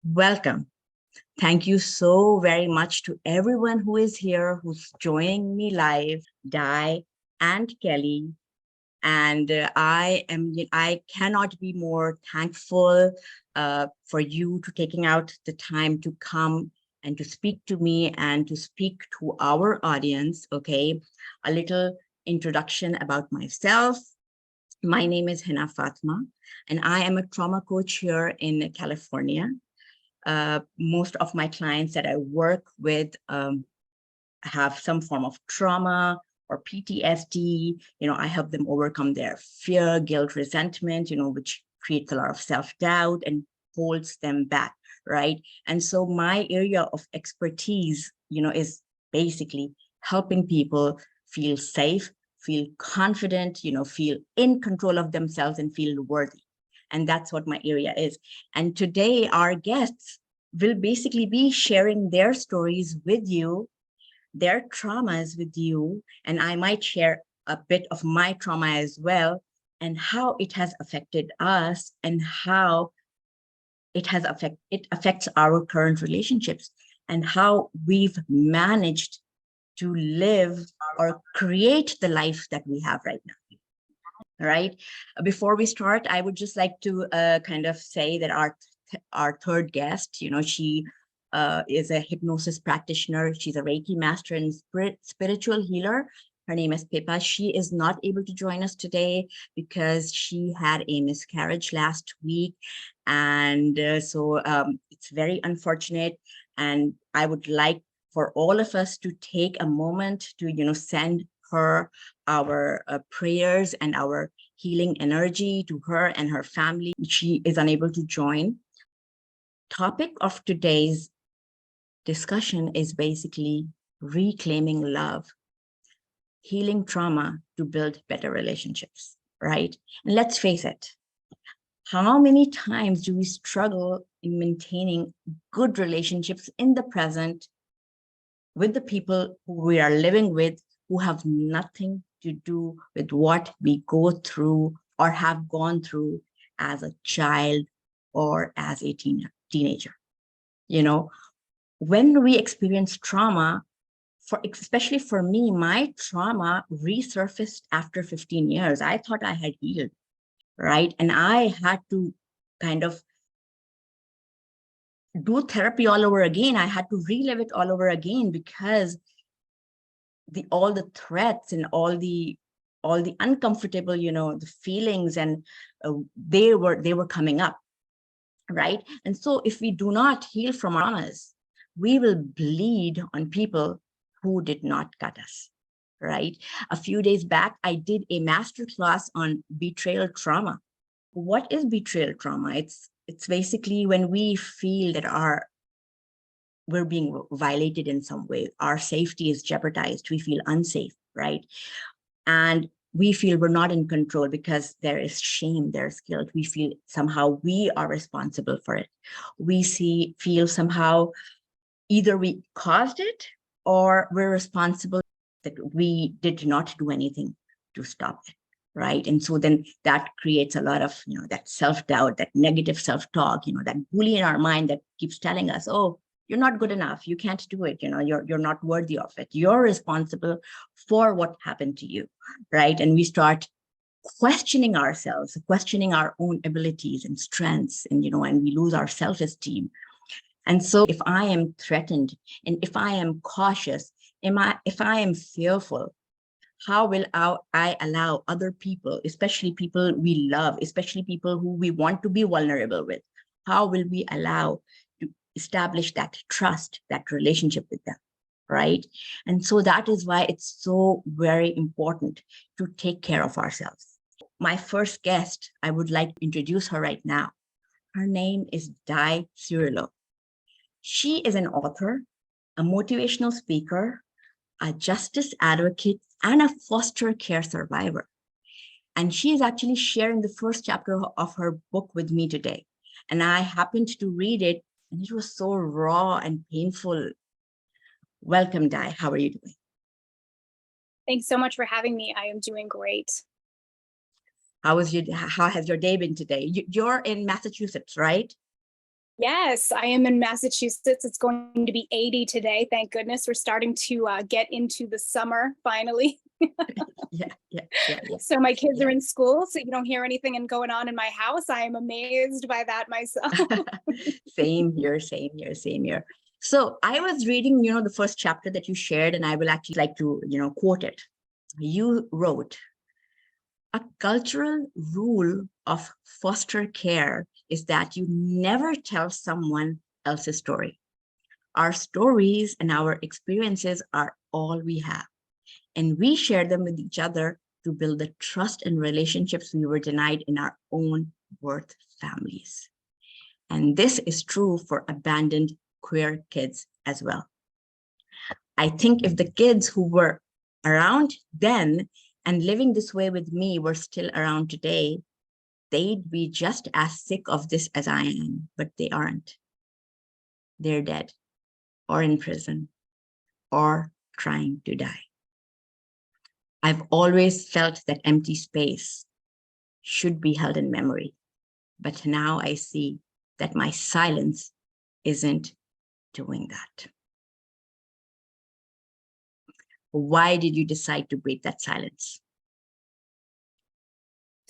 Welcome. Thank you so very much to everyone who is here, who's joining me live, Di and Kelly. And I cannot be more thankful for you to taking out the time to come and to speak to me and to speak to our audience. Okay, a little introduction about myself. My name is Hina Fatma, and I am a trauma coach here in California. Most of my clients that I work with have some form of trauma or PTSD. I help them overcome their fear, guilt, resentment, which creates a lot of self-doubt and holds them back, right? And so my area of expertise, is basically helping people feel safe, feel confident, feel in control of themselves and feel worthy. And that's what my area is. And today our guests will basically be sharing their stories with you, their traumas with you, and I might share a bit of my trauma as well, and how it has affected us and how it affects our current relationships and how we've managed to live or create the life that we have right now. Right. Before we start, I would just like to kind of say that our third guest, she is a hypnosis practitioner. She's a Reiki master and spiritual healer. Her name is Pippa. She is not able to join us today because she had a miscarriage last week. And so it's very unfortunate. And I would like for all of us to take a moment to, send her our prayers and our healing energy to her and her family. She is unable to join. Topic of today's discussion is basically reclaiming love, healing trauma to build better relationships, right? And let's face it, how many times do we struggle in maintaining good relationships in the present with the people who we are living with, who have nothing to do with what we go through or have gone through as a child or as a teenager? When we experience trauma, especially for me, my trauma resurfaced after 15 years. I thought I had healed, right? And I had to kind of do therapy all over again. I had to relive it all over again because all the threats and all the uncomfortable, the feelings, and they were coming up, right? And so if we do not heal from our traumas, we will bleed on people who did not cut us, right? A few days back, I did a masterclass on betrayal trauma. What is betrayal trauma? It's basically when we feel that we're being violated in some way, our safety is jeopardized, we feel unsafe, right? And we feel we're not in control because there is shame, there's guilt. We feel somehow we are responsible for it. We feel somehow either we caused it or we're responsible, that we did not do anything to stop it, right? And so then that creates a lot of, that self-doubt, that negative self-talk, that bully in our mind that keeps telling us, oh, you're not good enough, you can't do it, you're not worthy of it, you're responsible for what happened to you, right? And we start questioning ourselves, questioning our own abilities and strengths, and and we lose our self-esteem. And so if I am threatened and if I am cautious, if I am fearful, how will I allow other people, especially people we love, especially people who we want to be vulnerable with, how will we allow to establish that trust, that relationship with them, right? And so that is why it's so very important to take care of ourselves. My first guest, I would like to introduce her right now. Her name is Ciruolo. She is an author, a motivational speaker, a justice advocate, and a foster care survivor. And she is actually sharing the first chapter of her book with me today. And I happened to read it, and it was so raw and painful. Welcome, Di. How are you doing? Thanks so much for having me. I am doing great. How has your day been today? You're in Massachusetts, right? Yes, I am in Massachusetts. It's going to be 80 today. Thank goodness. We're starting to get into the summer finally. Yeah. So my kids Yeah. are in school, so you don't hear anything going on in my house. I am amazed by that myself. Same here, same here, same here. So I was reading, the first chapter that you shared, and I will actually like to, quote it. You wrote, a cultural rule of foster care is that you never tell someone else's story. Our stories and our experiences are all we have, and we share them with each other to build the trust and relationships we were denied in our own birth families. And this is true for abandoned queer kids as well. I think if the kids who were around then and living this way with me were still around today, they'd be just as sick of this as I am, but they aren't. They're dead or in prison or trying to die. I've always felt that empty space should be held in memory, but now I see that my silence isn't doing that. Why did you decide to break that silence?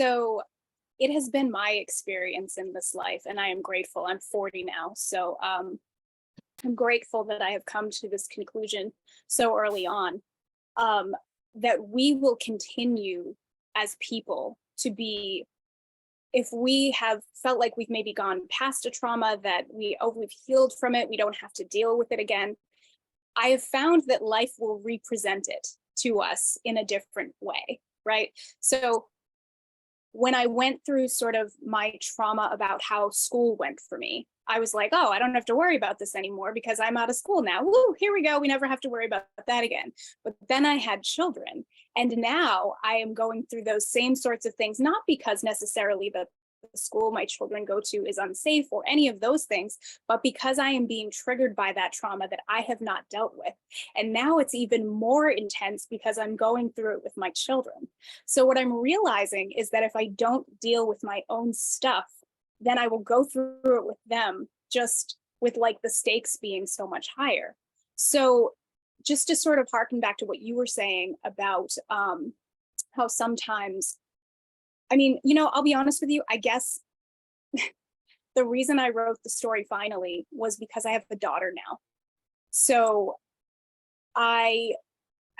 So it has been my experience in this life, and I am grateful. I'm 40 now, so I'm grateful that I have come to this conclusion so early on, that we will continue as people to be, if we have felt like we've maybe gone past a trauma, that we've healed from it, we don't have to deal with it again. I have found that life will represent it to us in a different way, right? So when I went through sort of my trauma about how school went for me, I was like, oh, I don't have to worry about this anymore because I'm out of school now. Woo, here we go. We never have to worry about that again. But then I had children. And now I am going through those same sorts of things, not because necessarily the school my children go to is unsafe or any of those things, but because I am being triggered by that trauma that I have not dealt with. And now it's even more intense because I'm going through it with my children. So what I'm realizing is that if I don't deal with my own stuff, then I will go through it with them, just with like the stakes being so much higher. So just to sort of harken back to what you were saying about how sometimes, I mean, I'll be honest with you, I guess the reason I wrote the story finally was because I have a daughter now. So I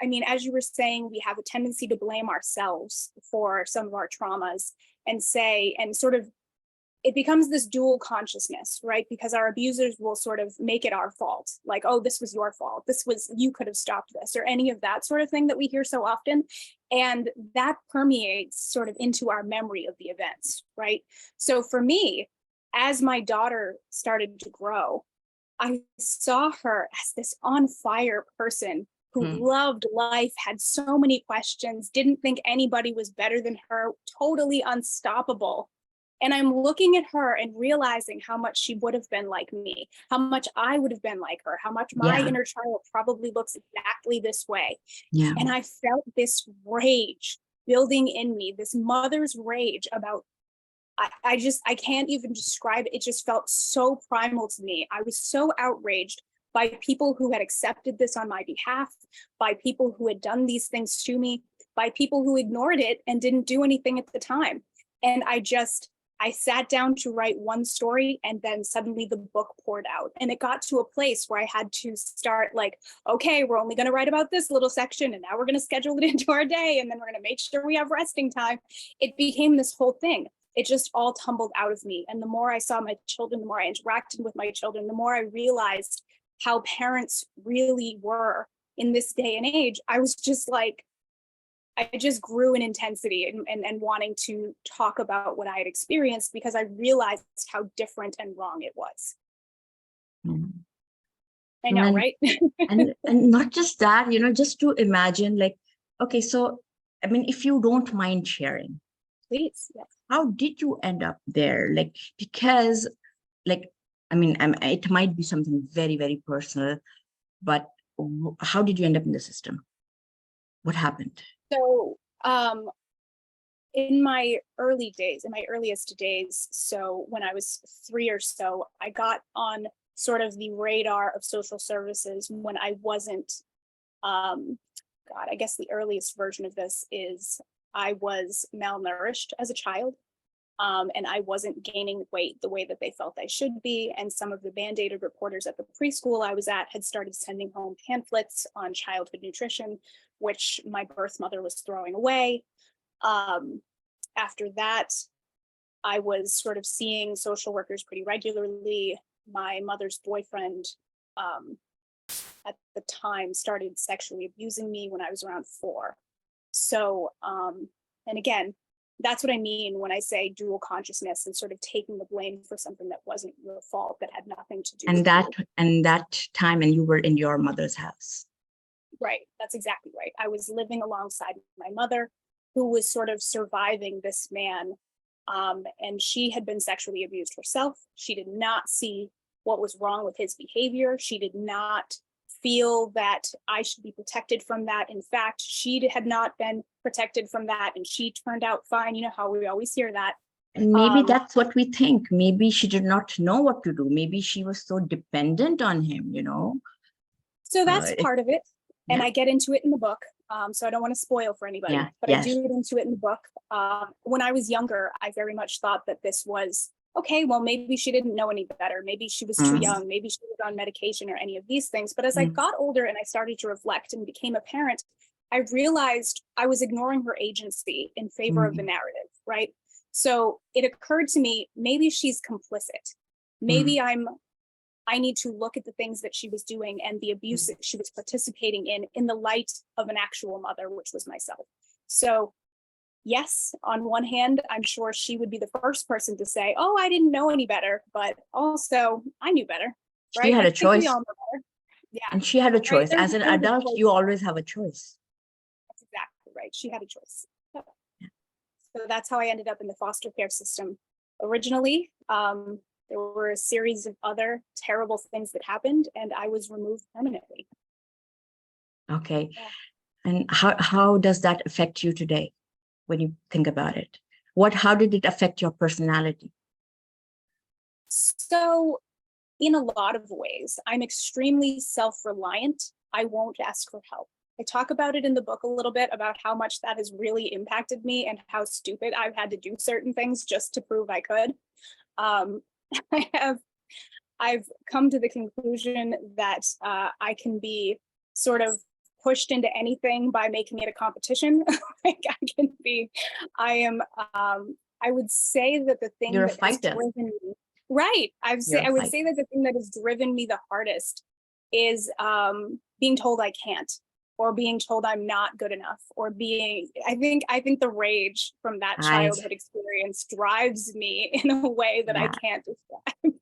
mean, as you were saying, we have a tendency to blame ourselves for some of our traumas and sort of, it becomes this dual consciousness, right? Because our abusers will sort of make it our fault. Like, oh, this was your fault. You could have stopped this, or any of that sort of thing that we hear so often. And that permeates sort of into our memory of the events, right? So for me, as my daughter started to grow, I saw her as this on fire person who loved life, had so many questions, didn't think anybody was better than her, totally unstoppable. And I'm looking at her and realizing how much she would have been like me, how much I would have been like her, how much my Yeah, inner child probably looks exactly this way. yeah, And I felt this rage building in me, this mother's rage about, I can't even describe it. It just felt so primal to me. I was so outraged by people who had accepted this on my behalf, by people who had done these things to me, by people who ignored it and didn't do anything at the time. And I sat down to write one story, and then suddenly the book poured out. And it got to a place where I had to start like, okay, we're only going to write about this little section, and now we're going to schedule it into our day, and then we're going to make sure we have resting time. It became this whole thing. It just all tumbled out of me. And the more I saw my children, the more I interacted with my children, the more I realized how parents really were in this day and age. I was just like, I just grew in intensity and wanting to talk about what I had experienced because I realized how different and wrong it was. mm. I know, And right? and not just that, just to imagine, like, okay, so I mean, if you don't mind sharing, Please. Yes. how did you end up there? Like, because, like, I mean, it might be something very, very personal, but how did you end up in the system? What happened? So in my early days, in my earliest days, so when I was 3 or so, I got on sort of the radar of social services when I wasn't, God, I guess the earliest version of this is I was malnourished as a child. And I wasn't gaining weight the way that they felt I should be. And some of the band-aided reporters at the preschool I was at had started sending home pamphlets on childhood nutrition, which my birth mother was throwing away. After that, I was sort of seeing social workers pretty regularly. My mother's boyfriend at the time started sexually abusing me when I was around 4. So, and again, that's what I mean when I say dual consciousness and sort of taking the blame for something that wasn't your fault, that had nothing to do with you. And that time, and you were in your mother's house. Right. That's exactly right. I was living alongside my mother, who was sort of surviving this man. And she had been sexually abused herself. She did not see what was wrong with his behavior. She did not feel that I should be protected from that. In fact, she had not been protected from that, and she turned out fine. You know how we always hear that. And maybe that's what we think. Maybe she did not know what to do. Maybe she was so dependent on him, you know. So that's part of it. And yeah. I get into it in the book. So I don't want to spoil for anybody, but I do get into it in the book. When I was younger, I very much thought that this was, okay, well, maybe she didn't know any better. Maybe she was too young. Maybe she was on medication or any of these things. But as I got older and I started to reflect and became a parent, I realized I was ignoring her agency in favor of the narrative, right? So it occurred to me, maybe she's complicit. Maybe I need to look at the things that she was doing and the abuse that she was participating in the light of an actual mother, which was myself. So yes, on one hand, I'm sure she would be the first person to say, oh, I didn't know any better, but also I knew better. Right? She had a choice. Yeah. And she had a choice. Right? As an adult, you always have a choice. That's exactly right. She had a choice. Yeah. So that's how I ended up in the foster care system. Originally, there were a series of other terrible things that happened, and I was removed permanently. Okay. Yeah. And how does that affect you today when you think about it? How did it affect your personality? So in a lot of ways, I'm extremely self-reliant. I won't ask for help. I talk about it in the book a little bit about how much that has really impacted me and how stupid I've had to do certain things just to prove I could. I've come to the conclusion that I can be sort of pushed into anything by making it a competition. Like I would say that the thing that has driven me, right. I would say that the thing that has driven me the hardest is being told I can't, or being told I'm not good enough, or I think the rage from that childhood experience drives me in a way that I can't describe.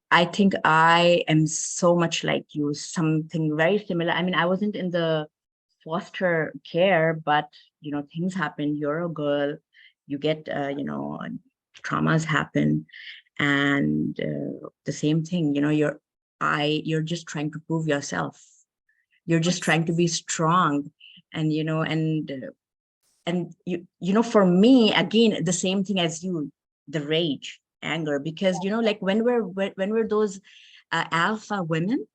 I think I am so much like you, something very similar. I mean, I wasn't in the foster care, but, you know, things happen. You're a girl, you get, you know, traumas happen. And the same thing, you know, you're just trying to prove yourself. You're just trying to be strong. And, you know, and you know, for me, again, the same thing as you, the rage, anger, because, you know, like when we're those alpha women,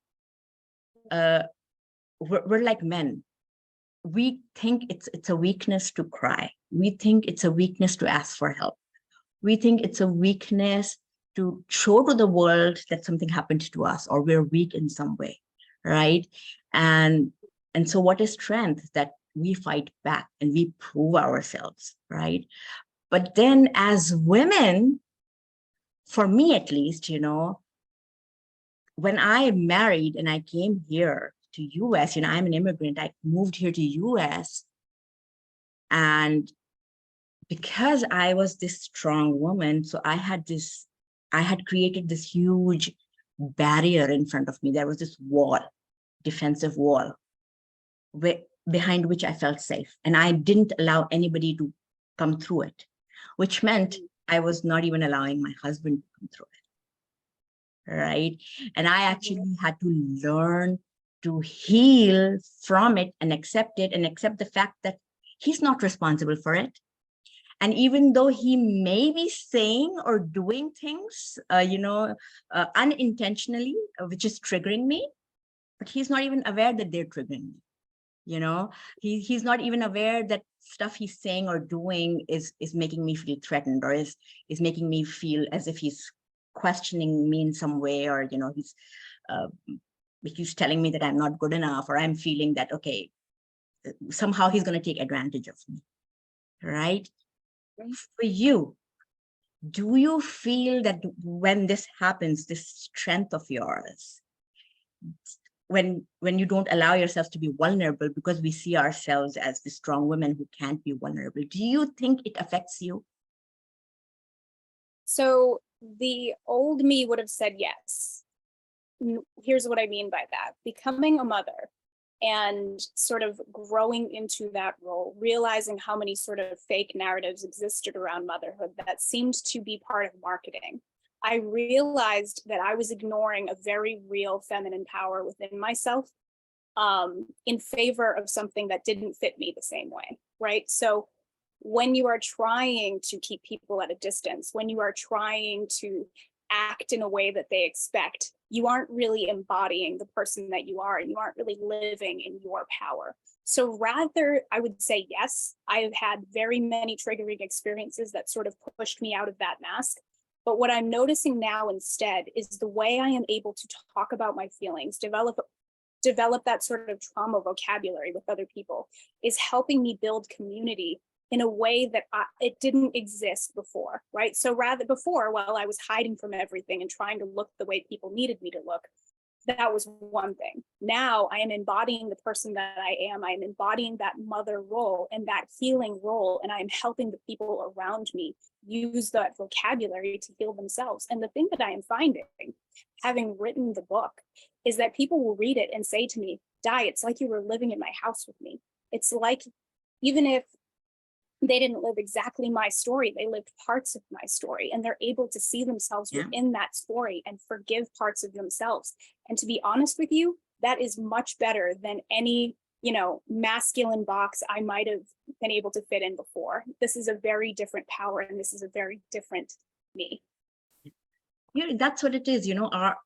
we're like men. We think it's a weakness to cry. We think it's a weakness to ask for help. We think it's a weakness to show to the world that something happened to us, or we're weak in some way, right? And so what is strength? That we fight back and we prove ourselves, right? But then as women, for me at least, you know, when I married and I came here to US, you know, I'm an immigrant, I moved here to US, and because I was this strong woman, so I had created this huge barrier in front of me. There was this wall, defensive wall, behind which I felt safe. And I didn't allow anybody to come through it, which meant I was not even allowing my husband to come through it, right? And I actually had to learn to heal from it and accept it, and accept the fact that he's not responsible for it. And even though he may be saying or doing things, unintentionally, which is triggering me, but he's not even aware that they're triggering me. He's not even aware that stuff he's saying or doing is making me feel threatened, or is making me feel as if he's questioning me in some way, or he's telling me that I'm not good enough, or I'm feeling that, okay, somehow he's going to take advantage of me, right? For you, do you feel that when this happens, this strength of yours, when you don't allow yourself to be vulnerable, because we see ourselves as the strong women who can't be vulnerable, do you think it affects you? So the old me would have said yes. Here's what I mean by that. Becoming a mother and sort of growing into that role, realizing how many sort of fake narratives existed around motherhood that seemed to be part of marketing, I realized that I was ignoring a very real feminine power within myself, in favor of something that didn't fit me the same way, right? So when you are trying to keep people at a distance, when you are trying to act in a way that they expect, you aren't really embodying the person that you are, and you aren't really living in your power. So rather, I would say yes, I have had very many triggering experiences that sort of pushed me out of that mask. But what I'm noticing now instead is the way I am able to talk about my feelings, develop that sort of trauma vocabulary with other people, is helping me build community in a way that it didn't exist before, right? So rather before, while I was hiding from everything and trying to look the way people needed me to look, that was one thing. Now I am embodying the person that I am. I am embodying that mother role and that healing role, and I am helping the people around me use that vocabulary to heal themselves. And the thing that I am finding, having written the book, is that people will read it and say to me, Di, it's like you were living in my house with me. It's like, even if they didn't live exactly my story, they lived parts of my story, and they're able to see themselves within that story and forgive parts of themselves. And to be honest with you, that is much better than any, masculine box I might have been able to fit in before. This is a very different power, and this is a very different me. That's what it is.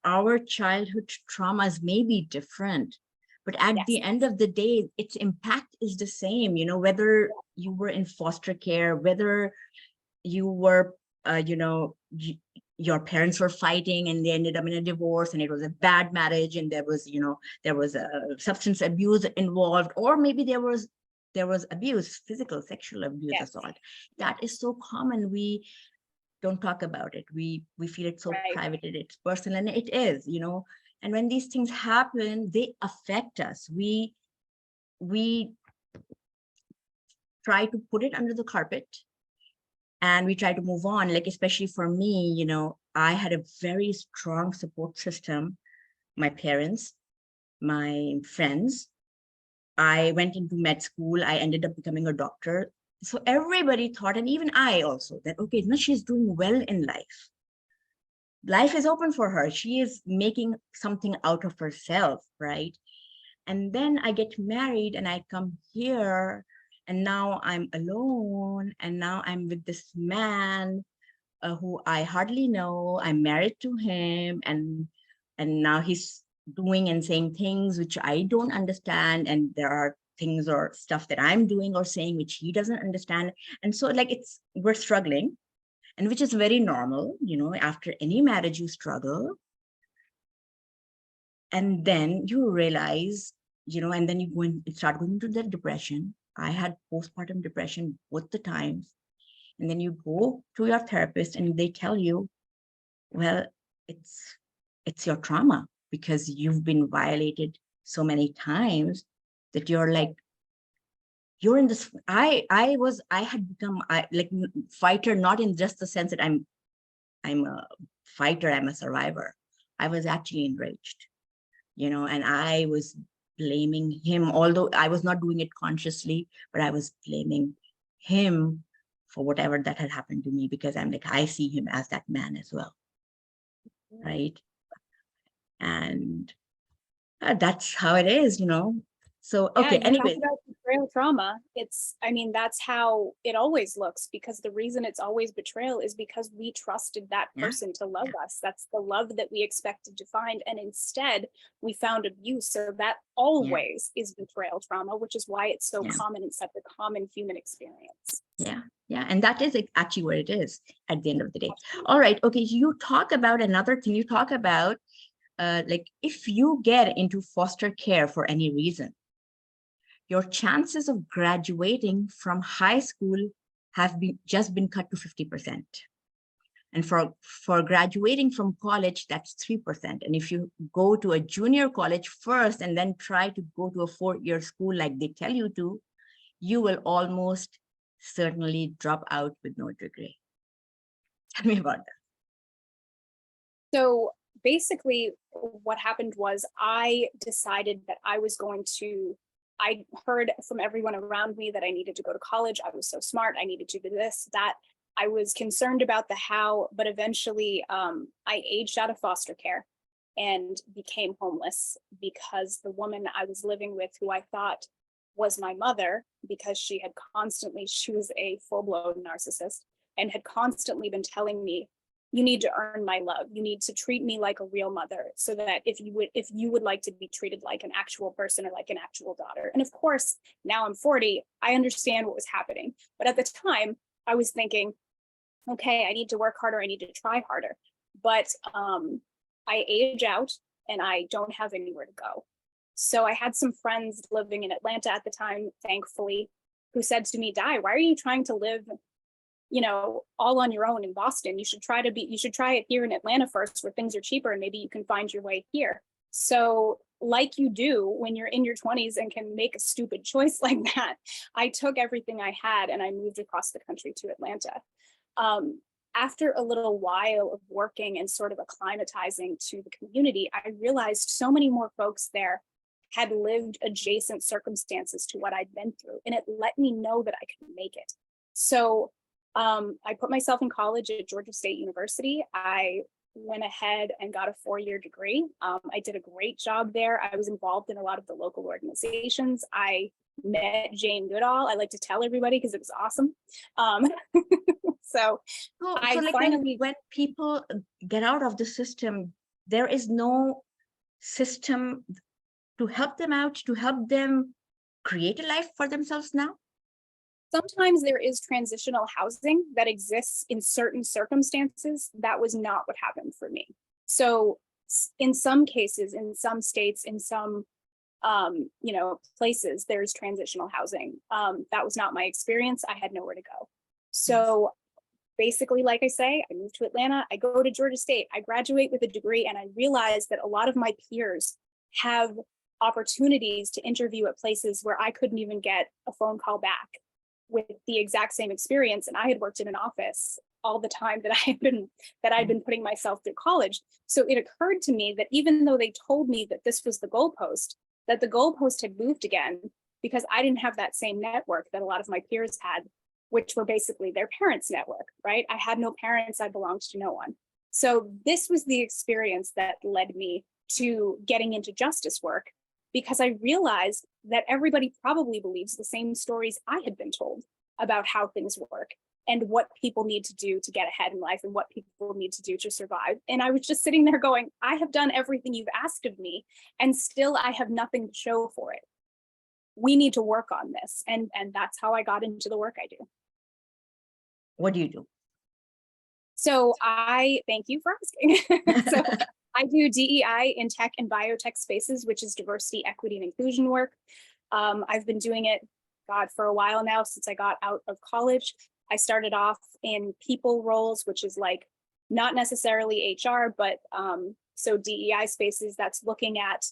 Our childhood traumas may be different, but at the end of the day, its impact is the same. Whether you were in foster care, whether you were, your parents were fighting and they ended up in a divorce, and it was a bad marriage, and there was a substance abuse involved, or maybe there was abuse, physical, sexual abuse, assault. That is so common. We don't talk about it. We feel it's so private, it's personal, and it is, and when these things happen, they affect us. We try to put it under the carpet, and we try to move on. Like, especially for me, I had a very strong support system. My parents, my friends. I went into med school. I ended up becoming a doctor. So everybody thought, and even I also, that, okay, now she's doing well in life. Life is open for her. She is making something out of herself, right? And then I get married and I come here, and now I'm alone, and now I'm with this man who I hardly know. I'm married to him, and now he's doing and saying things which I don't understand, and there are things or stuff that I'm doing or saying which he doesn't understand. And so, like, we're struggling, and which is very normal. After any marriage, you struggle, and then you realize, and then you start going into the depression. I had postpartum depression both the times. And then you go to your therapist and they tell you, well, it's your trauma, because you've been violated so many times that you're like, you're in this. I had become like fighter, not in just the sense that I'm a fighter, I'm a survivor. I was actually enraged, and I was blaming him, although I was not doing it consciously, but I was blaming him for whatever that had happened to me, because I'm like, I see him as that man as well, right? And that's how it is. So, okay, anyways. betrayal trauma. I mean, that's how it always looks, because the reason it's always betrayal is because we trusted that Yeah. person to love Yeah. us. That's the love that we expected to find. And instead, we found abuse. So that Yeah. always is betrayal trauma, which is why it's so Yeah. common and such a common human experience. Yeah. Yeah. And that is actually what it is at the end of the day. All right. Okay. You talk about another thing. You talk about like if you get into foster care for any reason, your chances of graduating from high school have been cut to 50%. And for graduating from college, that's 3%. And if you go to a junior college first and then try to go to a 4-year school like they tell you to, you will almost certainly drop out with no degree. Tell me about that. So basically, what happened was I decided that I heard from everyone around me that I needed to go to college. I was so smart. I needed to do this, that. I was concerned about the how, but eventually I aged out of foster care and became homeless because the woman I was living with, who I thought was my mother, because she was a full-blown narcissist and had constantly been telling me, you need to earn my love. You need to treat me like a real mother, so that if you would like to be treated like an actual person or like an actual daughter. And of course, now I'm 40, I understand what was happening. But at the time, I was thinking, okay, I need to work harder. I need to try harder. But I age out and I don't have anywhere to go. So I had some friends living in Atlanta at the time, thankfully, who said to me, Di, why are you trying to live, all on your own in Boston? You should try it here in Atlanta first, where things are cheaper, and maybe you can find your way here. So like you do when you're in your 20s and can make a stupid choice like that, I took everything I had and I moved across the country to Atlanta. After a little while of working and sort of acclimatizing to the community, I realized so many more folks there had lived adjacent circumstances to what I'd been through, and it let me know that I could make it. So I put myself in college at Georgia State University. I went ahead and got a 4-year degree. I did a great job there. I was involved in a lot of the local organizations. I met Jane Goodall. I like to tell everybody because it was awesome. So I like finally, when people get out of the system, there is no system to help them out, to help them create a life for themselves now? sometimes there is transitional housing that exists in certain circumstances. That was not what happened for me. So in some cases, in some states, in some places, there's transitional housing. That was not my experience. I had nowhere to go. So basically, like I say, I moved to Atlanta, I go to Georgia State, I graduate with a degree, and I realized that a lot of my peers have opportunities to interview at places where I couldn't even get a phone call back with the exact same experience. And I had worked in an office all the time that I'd been putting myself through college. So it occurred to me that even though they told me that this was the goalpost, that the goalpost had moved again, because I didn't have that same network that a lot of my peers had, which were basically their parents' network, right? I had no parents, I belonged to no one. So this was the experience that led me to getting into justice work, because I realized that everybody probably believes the same stories I had been told about how things work and what people need to do to get ahead in life and what people need to do to survive. And I was just sitting there going, I have done everything you've asked of me, and still I have nothing to show for it. We need to work on this. And that's how I got into the work I do. What do you do? So I thank you for asking. So I do DEI in tech and biotech spaces, which is diversity, equity, and inclusion work. I've been doing it, God, for a while now, since I got out of college. I started off in people roles, which is like not necessarily HR, but so DEI spaces, that's looking at,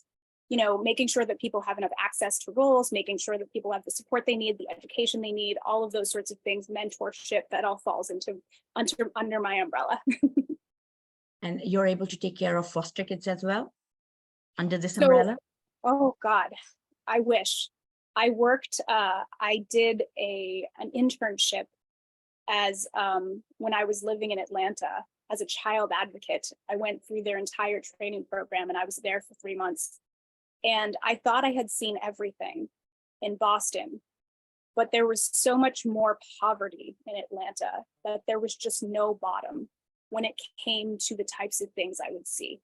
making sure that people have enough access to roles, making sure that people have the support they need, the education they need, all of those sorts of things, mentorship, that all falls under my umbrella. And you're able to take care of foster kids as well under this So, umbrella? oh God, I wish. I did an internship as when I was living in Atlanta as a child advocate. I went through their entire training program and I was there for 3 months. And I thought I had seen everything in Boston, but there was so much more poverty in Atlanta that there was just no bottom when it came to the types of things I would see.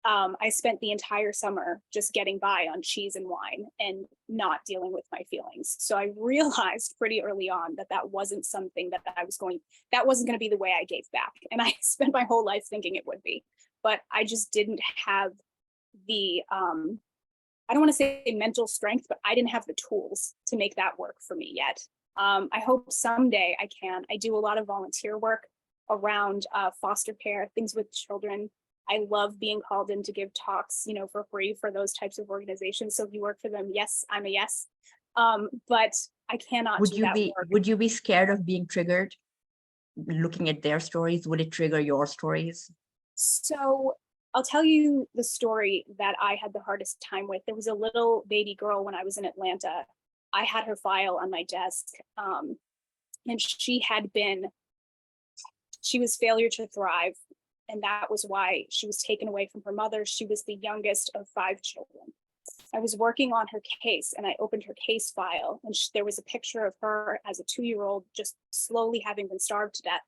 I spent the entire summer just getting by on cheese and wine and not dealing with my feelings. So I realized pretty early on that that wasn't something that that wasn't going to be the way I gave back. And I spent my whole life thinking it would be, but I just didn't have the, I don't want to say mental strength, but I didn't have the tools to make that work for me yet. I hope someday I can. I do a lot of volunteer work around foster care, things with children. I love being called in to give talks, you know, for free for those types of organizations. So if you work for them, yes, I'm a yes. But I cannot do that work. Would you be scared of being triggered looking at their stories? Would it trigger your stories? So I'll tell you the story that I had the hardest time with. There was a little baby girl when I was in Atlanta. I had her file on my desk, and she was failure to thrive. And that was why she was taken away from her mother. She was the youngest of 5 children. I was working on her case and I opened her case file, and there was a picture of her as a 2-year-old just slowly having been starved to death.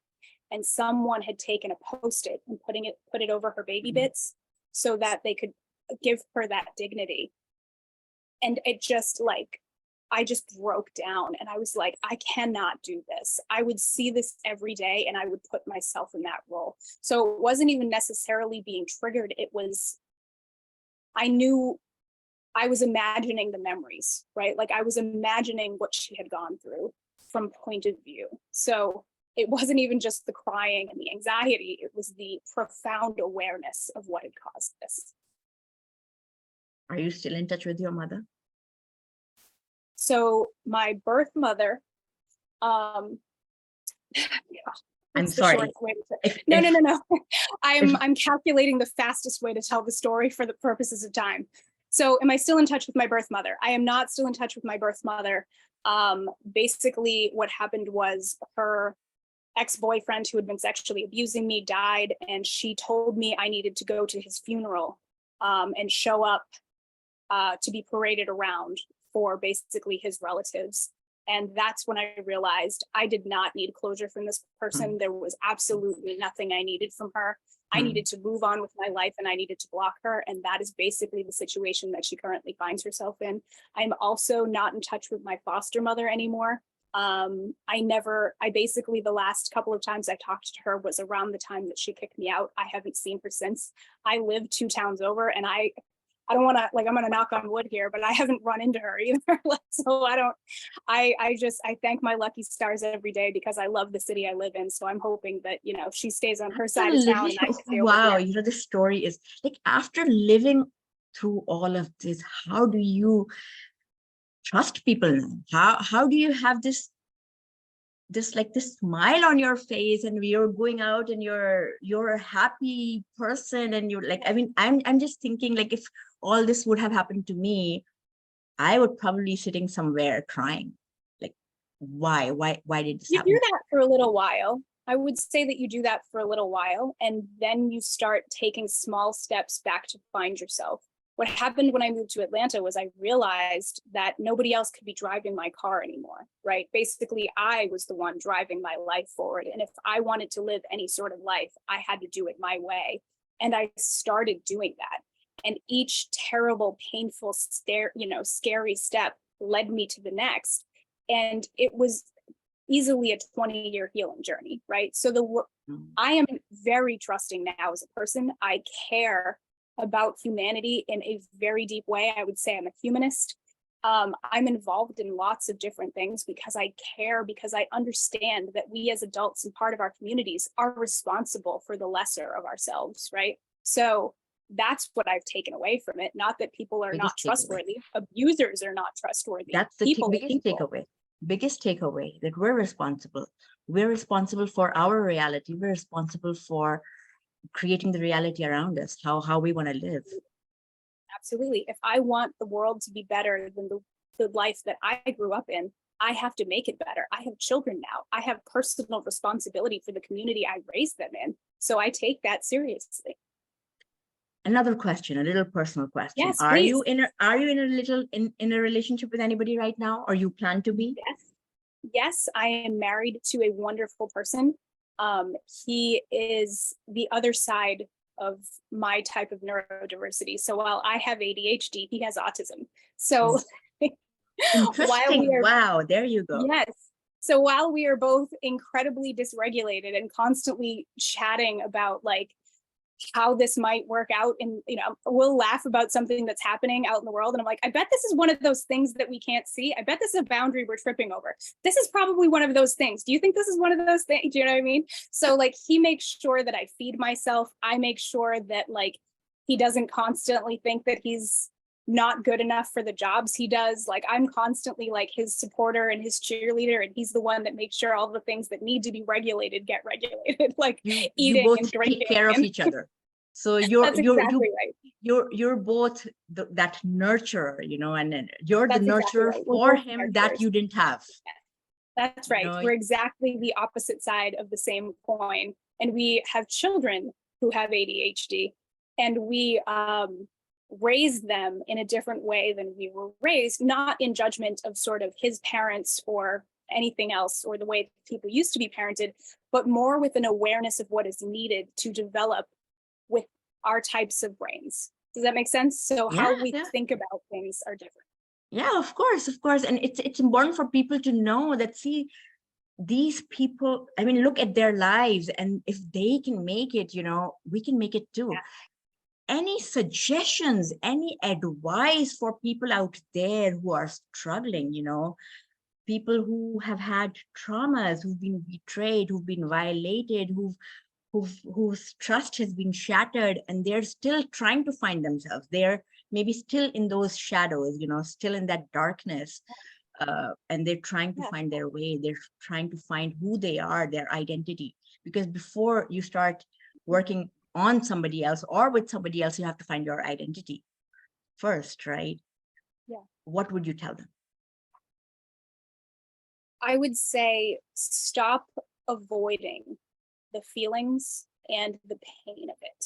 And someone had taken a Post-it and put it over her baby bits so that they could give her that dignity. And it just I just broke down and I was like, I cannot do this. I would see this every day and I would put myself in that role. So it wasn't even necessarily being triggered. It was, I knew I was imagining the memories, right? Like I was imagining what she had gone through from point of view. So it wasn't even just the crying and the anxiety. It was the profound awareness of what had caused this. Are you still in touch with your mother? So my birth mother, I'm sorry. No. I'm calculating the fastest way to tell the story for the purposes of time. So am I still in touch with my birth mother? I am not still in touch with my birth mother. Basically what happened was her ex-boyfriend who had been sexually abusing me died, and she told me I needed to go to his funeral and show up to be paraded around for basically his relatives. And that's when I realized I did not need closure from this person. There was absolutely nothing I needed from her. I needed to move on with my life and I needed to block her. And that is basically the situation that she currently finds herself in. I'm also not in touch with my foster mother anymore. I basically, the last couple of times I talked to her was around the time that she kicked me out. I haven't seen her since. I live 2 towns over, and I don't want to, I'm going to knock on wood here, but I haven't run into her either. So I thank my lucky stars every day because I love the city I live in. So I'm hoping that, you know, she stays on her side of town. And I stay wow. over here. You know, the story is like, after living through all of this, how do you trust people now? How do you have this smile on your face and you're going out and you're a happy person and you're like, I mean, I'm just thinking, like, if all this would have happened to me, I would probably be sitting somewhere crying. Like, why did this happen? You do that for a little while. I would say that you do that for a little while, and then you start taking small steps back to find yourself. What happened when I moved to Atlanta was I realized that nobody else could be driving my car anymore, right? Basically, I was the one driving my life forward. And if I wanted to live any sort of life, I had to do it my way. And I started doing that. And each terrible, painful, scary step led me to the next. And it was easily a 20-year healing journey, right? So I am very trusting now as a person. I care about humanity in a very deep way. I would say I'm a humanist. I'm involved in lots of different things because I care, because I understand that we as adults and part of our communities are responsible for the lesser of ourselves, right? So that's what I've taken away from it. Not that people are not trustworthy. Abusers are not trustworthy. That's the biggest takeaway, that we're responsible. We're responsible for our reality. We're responsible for creating the reality around us, how we want to live. Absolutely. If I want the world to be better than the life that I grew up in, I have to make it better. I have children now. I have personal responsibility for the community I raised them in. So I take that seriously. Another question, a little personal question. Yes, please. Are you in a relationship with anybody right now, or you plan to be? Yes. Yes, I am married to a wonderful person. He is the other side of my type of neurodiversity. So while I have ADHD, he has autism. So while we Interesting. are, Wow, there you go. yes. So while we are both incredibly dysregulated and constantly chatting about like how this might work out, and we'll laugh about something that's happening out in the world, and I'm like, I bet this is one of those things that we can't see. I bet this is a boundary we're tripping over. This is probably one of those things. Do you think this is one of those things? Do you know what I mean? So like, he makes sure that I feed myself. I make sure that like he doesn't constantly think that he's not good enough for the jobs he does. Like, I'm constantly like his supporter and his cheerleader, and he's the one that makes sure all the things that need to be regulated get regulated, like You eating both and take drinking. care of And each other. So that's exactly right. you're both that nurturer, and then you're the That's exactly nurturer right. We're for both him that nurturers. you didn't have. That's You right. know, We're exactly the opposite side of the same coin. And we have children who have ADHD, and we raise them in a different way than we were raised, not in judgment of sort of his parents or anything else, or the way people used to be parented, but more with an awareness of what is needed to develop with our types of brains. Does that make sense? So yeah, how we yeah. think about things are different. Yeah, of course, of course. And it's important for people to know that, see, these people, I mean, look at their lives, and if they can make it, we can make it too. Any suggestions, any advice for people out there who are struggling, people who have had traumas, who've been betrayed, who've been violated, whose trust has been shattered, and they're still trying to find themselves. They're maybe still in those shadows, still in that darkness, and they're trying to find their way. They're trying to find who they are, their identity. Because before you start working on somebody else or with somebody else, you have to find your identity first, right? Yeah. What would you tell them? I would say stop avoiding the feelings and the pain of it.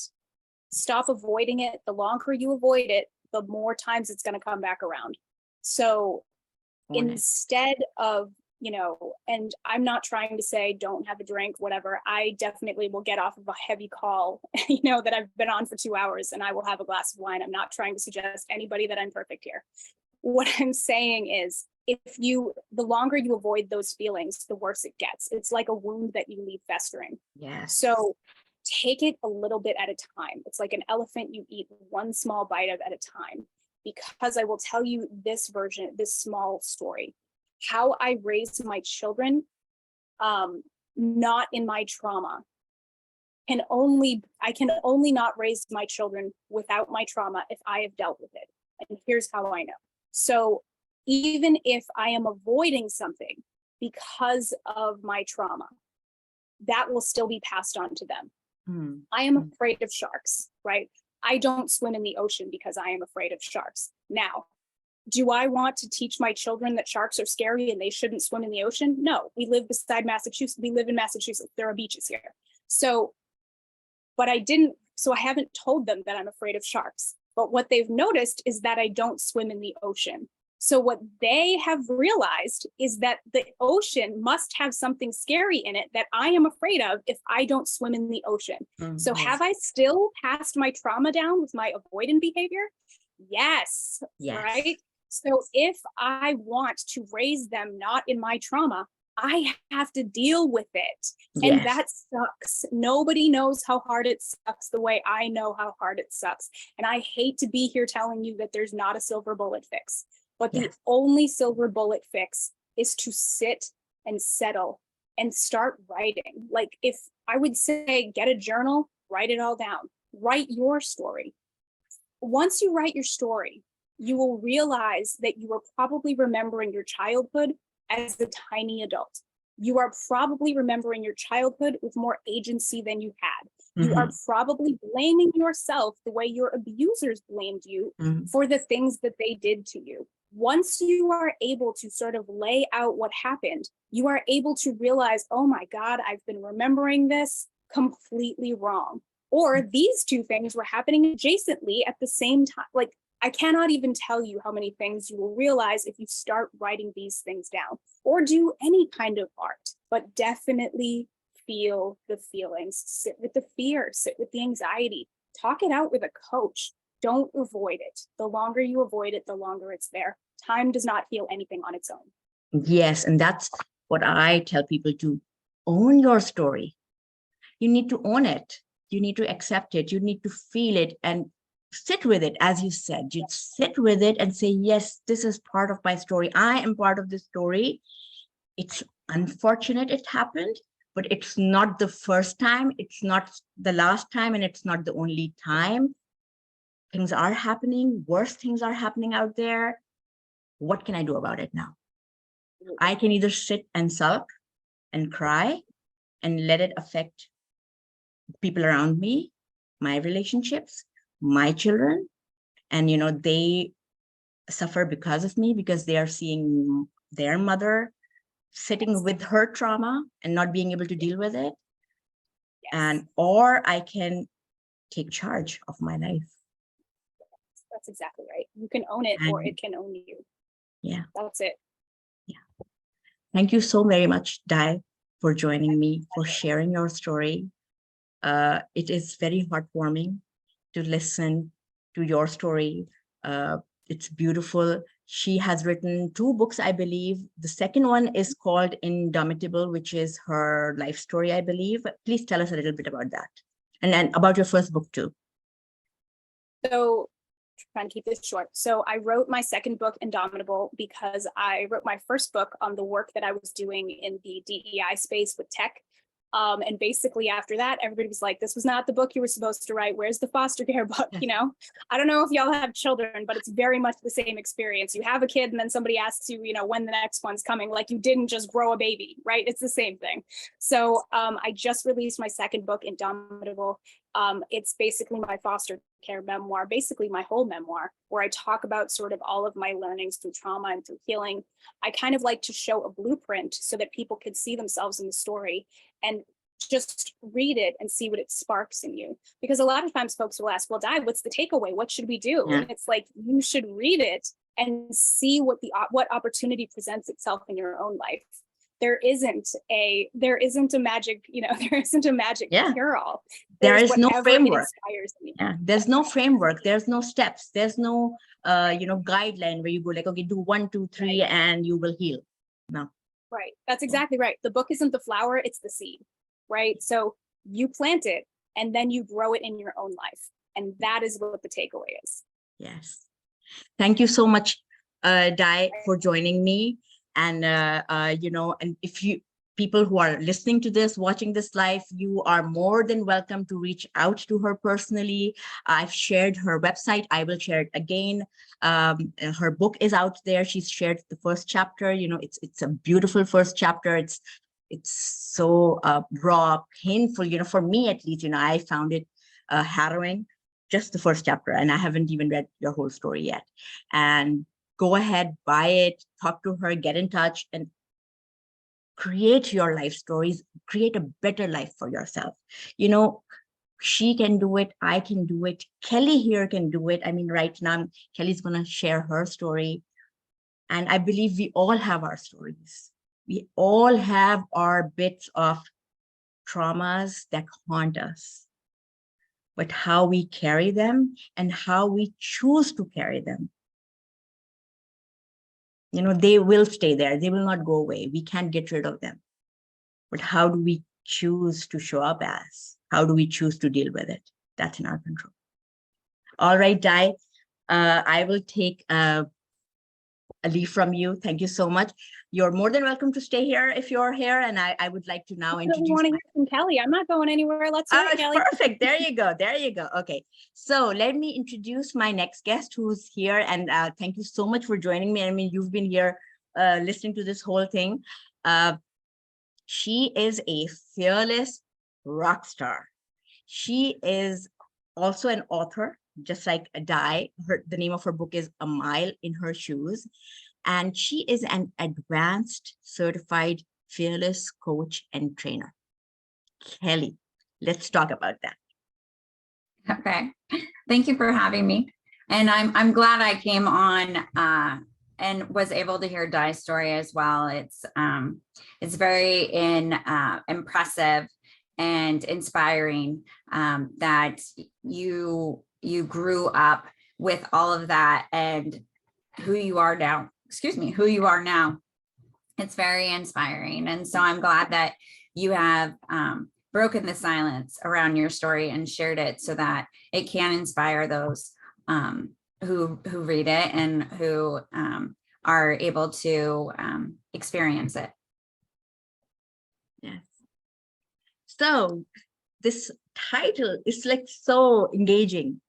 Stop avoiding it. The longer you avoid it, the more times it's going to come back around. So instead of, and I'm not trying to say don't have a drink, whatever. I definitely will get off of a heavy call, that I've been on for 2 hours, and I will have a glass of wine. I'm not trying to suggest anybody that I'm perfect here. What I'm saying is, the longer you avoid those feelings, the worse it gets. It's like a wound that you leave festering. Yeah. So take it a little bit at a time. It's like an elephant, you eat one small bite of at a time. Because I will tell you this small story. How I raised my children, not in my trauma. I can only not raise my children without my trauma if I have dealt with it. And here's how I know. So even if I am avoiding something because of my trauma, that will still be passed on to them. I am afraid of sharks, right? I don't swim in the ocean because I am afraid of sharks. Now, do I want to teach my children that sharks are scary and they shouldn't swim in the ocean? No, we live beside Massachusetts. We live in Massachusetts. There are beaches here. So I haven't told them that I'm afraid of sharks. But what they've noticed is that I don't swim in the ocean. So what they have realized is that the ocean must have something scary in it that I am afraid of if I don't swim in the ocean. So have I still passed my trauma down with my avoidant behavior? Yes. Right? So if I want to raise them not in my trauma, I have to deal with it. And that sucks. Nobody knows how hard it sucks the way I know how hard it sucks. And I hate to be here telling you that there's not a silver bullet fix. But the only silver bullet fix is to sit and settle and start writing. Like, if I would say, get a journal, write it all down, write your story. Once you write your story, you will realize that you are probably remembering your childhood as a tiny adult. You are probably remembering your childhood with more agency than you had. You are probably blaming yourself the way your abusers blamed you for the things that they did to you. Once you are able to sort of lay out what happened, you are able to realize, oh my God, I've been remembering this completely wrong. Or these two things were happening adjacently at the same time. Like, I cannot even tell you how many things you will realize if you start writing these things down or do any kind of art, but definitely feel the feelings, sit with the fear, sit with the anxiety, talk it out with a coach. Don't avoid it. The longer you avoid it, the longer it's there. Time does not heal anything on its own. Yes, and that's what I tell people to own your story. You need to own it. You need to accept it. You need to feel it and sit with it. As you said, you sit with it and say, yes, this is part of my story. I am part of this story. It's unfortunate it happened, but it's not the first time. It's not the last time, and it's not the only time. Things are happening. Worse things are happening out there. What can I do about it now? I can either sit and sulk and cry and let it affect people around me, my relationships, my children, and they suffer because of me, because they are seeing their mother sitting with her trauma and not being able to deal with it. Yes. Or I can take charge of my life. That's exactly right. You can own it, or it can own you. Yeah. That's it. Yeah. Thank you so very much, Dai, for joining me, for sharing your story. It is very heartwarming to listen to your story. It's beautiful. She has written 2 books, I believe. The second one is called Indomitable, which is her life story, I believe. Please tell us a little bit about that. And then about your first book too. So, trying to keep this short. So I wrote my second book, Indomitable, because I wrote my first book on the work that I was doing in the DEI space with tech. And basically after that, everybody was like, this was not the book you were supposed to write. Where's the foster care book? I don't know if y'all have children, but it's very much the same experience. You have a kid and then somebody asks you, when the next one's coming, like you didn't just grow a baby, right? It's the same thing. So I just released my second book, Indomitable. It's basically my foster care memoir, basically my whole memoir, where I talk about sort of all of my learnings through trauma and through healing. I kind of like to show a blueprint so that people could see themselves in the story and just read it and see what it sparks in you. Because a lot of times folks will ask, well, Di, what's the takeaway? What should we do? Yeah. And it's like, you should read it and see what opportunity presents itself in your own life. There isn't a magic, there isn't a magic cure-all. There is no framework. There's no framework. There's no steps. There's no guideline where you go like, okay, do 1, 2, 3, and you will heal. No. Right. That's exactly right. The book isn't the flower, it's the seed, right? So you plant it and then you grow it in your own life. And that is what the takeaway is. Yes. Thank you so much, Dai, for joining me. And, and if people who are listening to this, watching this live, you are more than welcome to reach out to her personally. I've shared her website. I will share it again. Her book is out there. She's shared the first chapter. It's a beautiful first chapter. It's so raw, painful. For me at least, I found it harrowing, just the first chapter, and I haven't even read your whole story yet. And go ahead, buy it, talk to her, get in touch, and create your life stories, create a better life for yourself. She can do it, I can do it, Kelly here can do it. I mean, right now, Kelly's gonna share her story. And I believe we all have our stories. We all have our bits of traumas that haunt us. But how we carry them and how we choose to carry them, they will stay there. They will not go away. We can't get rid of them. But how do we choose to show up as? How do we choose to deal with it? That's in our control. All right, Dai, I will take a leave from you. Thank you so much. You're more than welcome to stay here if you're here. And I would like to now introduce. I want to hear from Kelly. I'm not going anywhere. Let's hear it, Kelly. Perfect. There you go. There you go. Okay. So let me introduce my next guest who's here. And thank you so much for joining me. I mean, you've been here listening to this whole thing. She is a fearless rock star. She is also an author, just like Dai. The name of her book is A Mile in Her Shoes. And she is an advanced certified fearless coach and trainer. Kelly, let's talk about that. Okay. Thank you for having me. And I'm glad I came on and was able to hear Di's story as well. It's very impressive and inspiring that you grew up with all of that and who you are now. Excuse me, who you are now. It's very inspiring. And so I'm glad that you have broken the silence around your story and shared it so that it can inspire those who read it and who are able to experience it. Yes. So this title is like so engaging.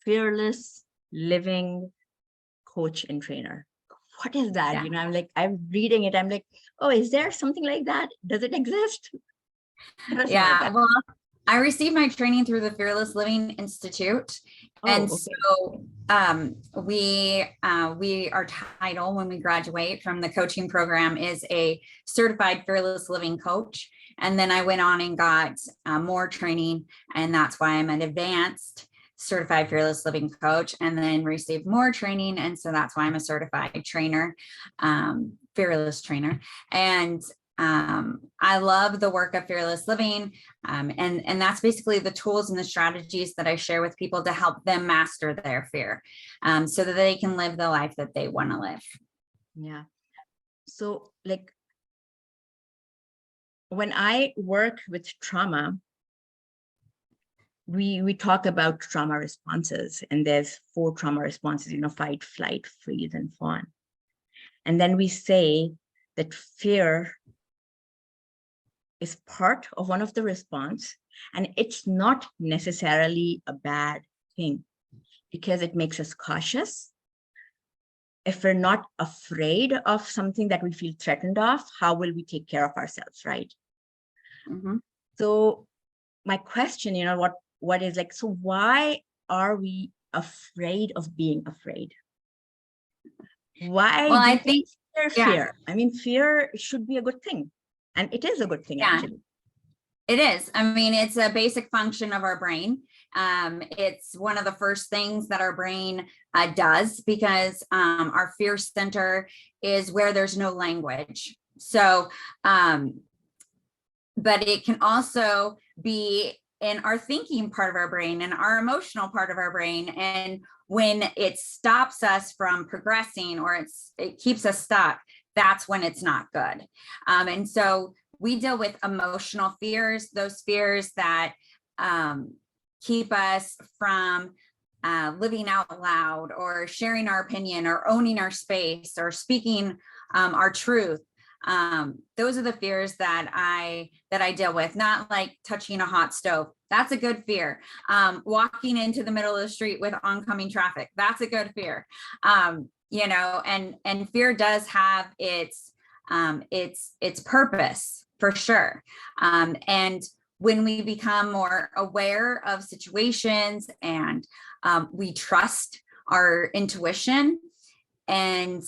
Fearless living coach and trainer. What is that? Yeah. You know, I'm reading it. I'm like, oh, is there something like that? Does it exist? Tell us about Yeah, that. well, I received my training through the Fearless Living Institute. Oh, And okay. so our title when we graduate from the coaching program is a certified fearless living coach. And then I went on and got more training, and that's why I'm an advanced certified fearless living coach, and then received more training. And so that's why I'm a certified trainer, fearless trainer. And I love the work of fearless living. And that's basically the tools and the strategies that I share with people to help them master their fear so that they can live the life that they want to live. Yeah. So like when I work with trauma, we talk about trauma responses, and there's 4 trauma responses, you know, fight, flight, freeze, and fawn. And then we say that fear is part of one of the response, and it's not necessarily a bad thing because it makes us cautious. If we're not afraid of something that we feel threatened of, how will we take care of ourselves, right? Mm-hmm. So my question, you know, what is like, so why are we afraid of being afraid? Why Well, do I we think, fear? I mean, fear should be a good thing, and it is a good thing, yeah, actually. it is. I mean, it's a basic function of our brain. It's one of the first things that our brain does because our fear center is where there's no language. So, but it can also be in our thinking part of our brain and our emotional part of our brain. And when it stops us from progressing or it keeps us stuck, that's when it's not good. And so we deal with emotional fears, those fears that keep us from living out loud or sharing our opinion or owning our space or speaking our truth. Those are the fears that I deal with, not like touching a hot stove. That's a good fear. Walking into the middle of the street with oncoming traffic. That's a good fear. You know, and fear does have its purpose for sure. And when we become more aware of situations and we trust our intuition and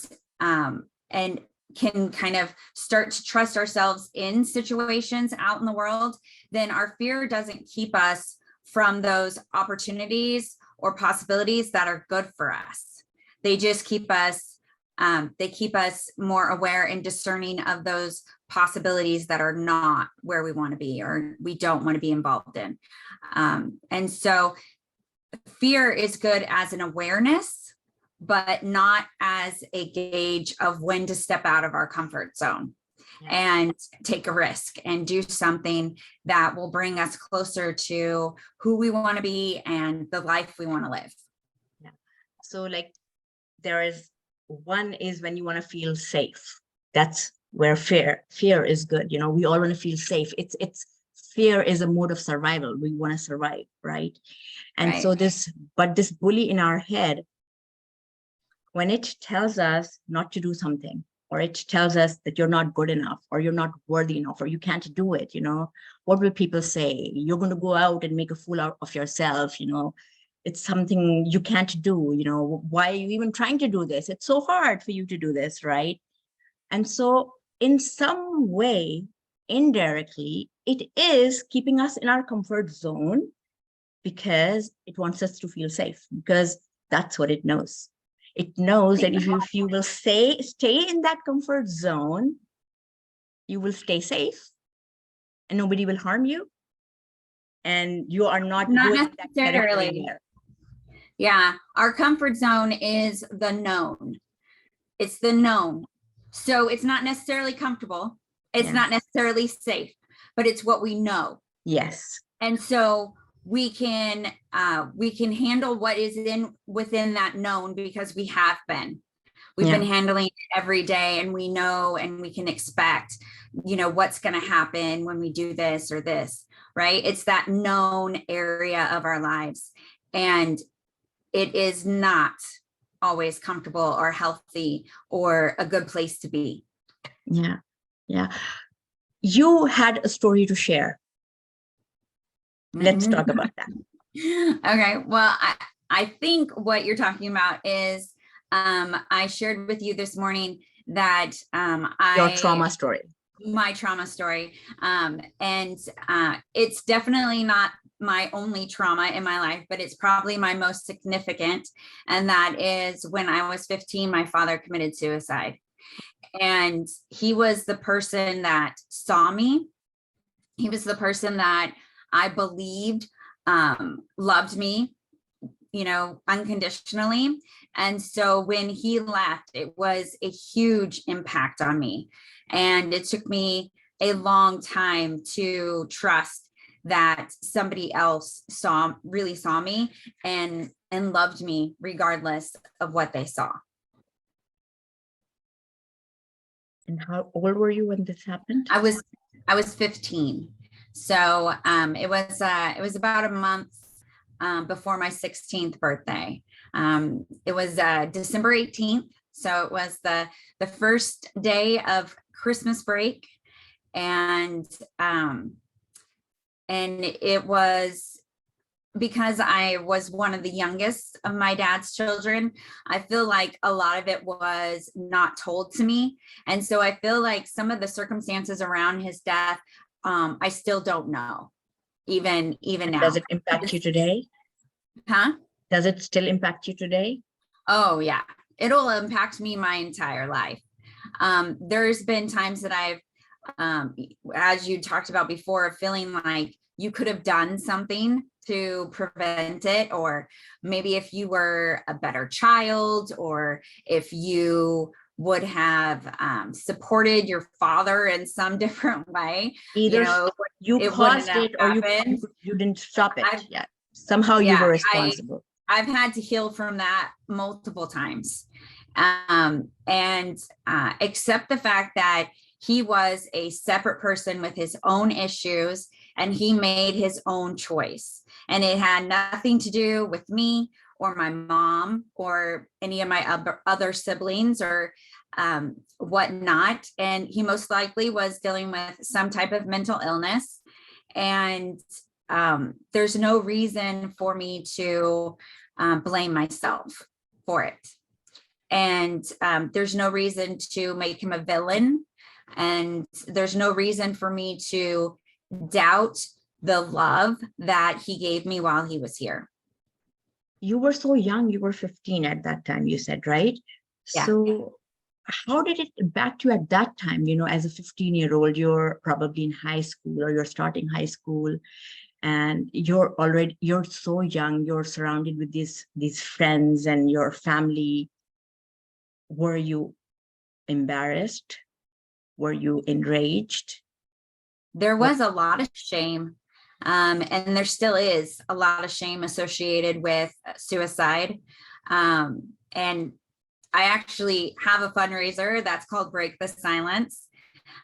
can kind of start to trust ourselves in situations out in the world, then our fear doesn't keep us from those opportunities or possibilities that are good for us. They just keep us, they keep us more aware and discerning of those possibilities that are not where we want to be or we don't want to be involved in. And so fear is good as an awareness, but not as a gauge of when to step out of our comfort zone and take a risk and do something that will bring us closer to who we want to be and the life we want to live. Yeah. So like there is one is when you want to feel safe. That's where fear is good. You know, we all want to feel safe. It's fear is a mode of survival. We want to survive, right? And so this bully in our head, when it tells us not to do something, or it tells us that you're not good enough, or you're not worthy enough, or you can't do it, you know, what will people say? You're going to go out and make a fool out of yourself, you know, it's something you can't do, you know, why are you even trying to do this? It's so hard for you to do this, right? And so in some way, indirectly, it is keeping us in our comfort zone because it wants us to feel safe, because that's what it knows. It knows that if you will stay in that comfort zone, you will stay safe and nobody will harm you. And you are not going Not that territory necessarily. there. Yeah, our comfort zone is the known. It's the known. So it's not necessarily comfortable. It's Yeah. not necessarily safe, but it's what we know. Yes. And so we can handle what is within that known because we have been. We've Yeah. been handling it every day, and we know, and we can expect, what's going to happen when we do this or this, right? It's that known area of our lives. And it is not always comfortable or healthy or a good place to be. Yeah. Yeah. You had a story to share. Let's talk about that. Okay. Well, I think what you're talking about is I shared with you this morning that Your trauma story. My trauma story. And it's definitely not my only trauma in my life, but it's probably my most significant. And that is when I was 15, my father committed suicide. And he was the person that saw me. He was the person that I believed loved me, unconditionally. And so when he left, it was a huge impact on me. And it took me a long time to trust that somebody else really saw me and loved me regardless of what they saw. And how old were you when this happened? I was 15. So it was about a month before my 16th birthday. It was December 18th. So it was the first day of Christmas break. And it was because I was one of the youngest of my dad's children. I feel like a lot of it was not told to me. And so I feel like some of the circumstances around his death, I still don't know, even now. Does it impact you today? Huh? Does it still impact you today? Oh, yeah. It'll impact me my entire life. There's been times that I've, as you talked about before, feeling like you could have done something to prevent it, or maybe if you were a better child, or if you would have supported your father in some different way. Either you caused it or you didn't stop it. Somehow you were responsible. I've had to heal from that multiple times. And accept the fact that he was a separate person with his own issues, and he made his own choice. And it had nothing to do with me or my mom or any of my other siblings or whatnot. And he most likely was dealing with some type of mental illness. And there's no reason for me to blame myself for it. And there's no reason to make him a villain. And there's no reason for me to doubt the love that he gave me while he was here. You were so young. You were 15 at that time, you said, right? Yeah. So how did it impact you at that time? As a 15-year-old, you're probably in high school or you're starting high school, and you're so young. You're surrounded with these friends and your family. Were you embarrassed? Were you enraged? There was a lot of shame. And there still is a lot of shame associated with suicide. And I actually have a fundraiser that's called Break the Silence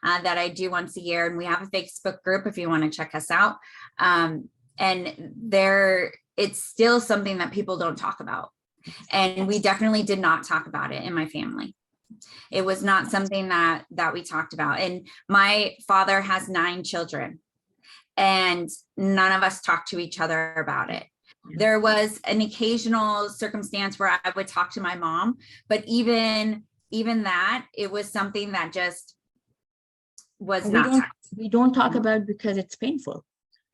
that I do once a year. And we have a Facebook group if you want to check us out. And it's still something that people don't talk about. And we definitely did not talk about it in my family. It was not something that we talked about. And my father has 9 children, and none of us talked to each other about it. There was an occasional circumstance where I would talk to my mom, but even that, it was something that just was not. We don't talk about it because it's painful.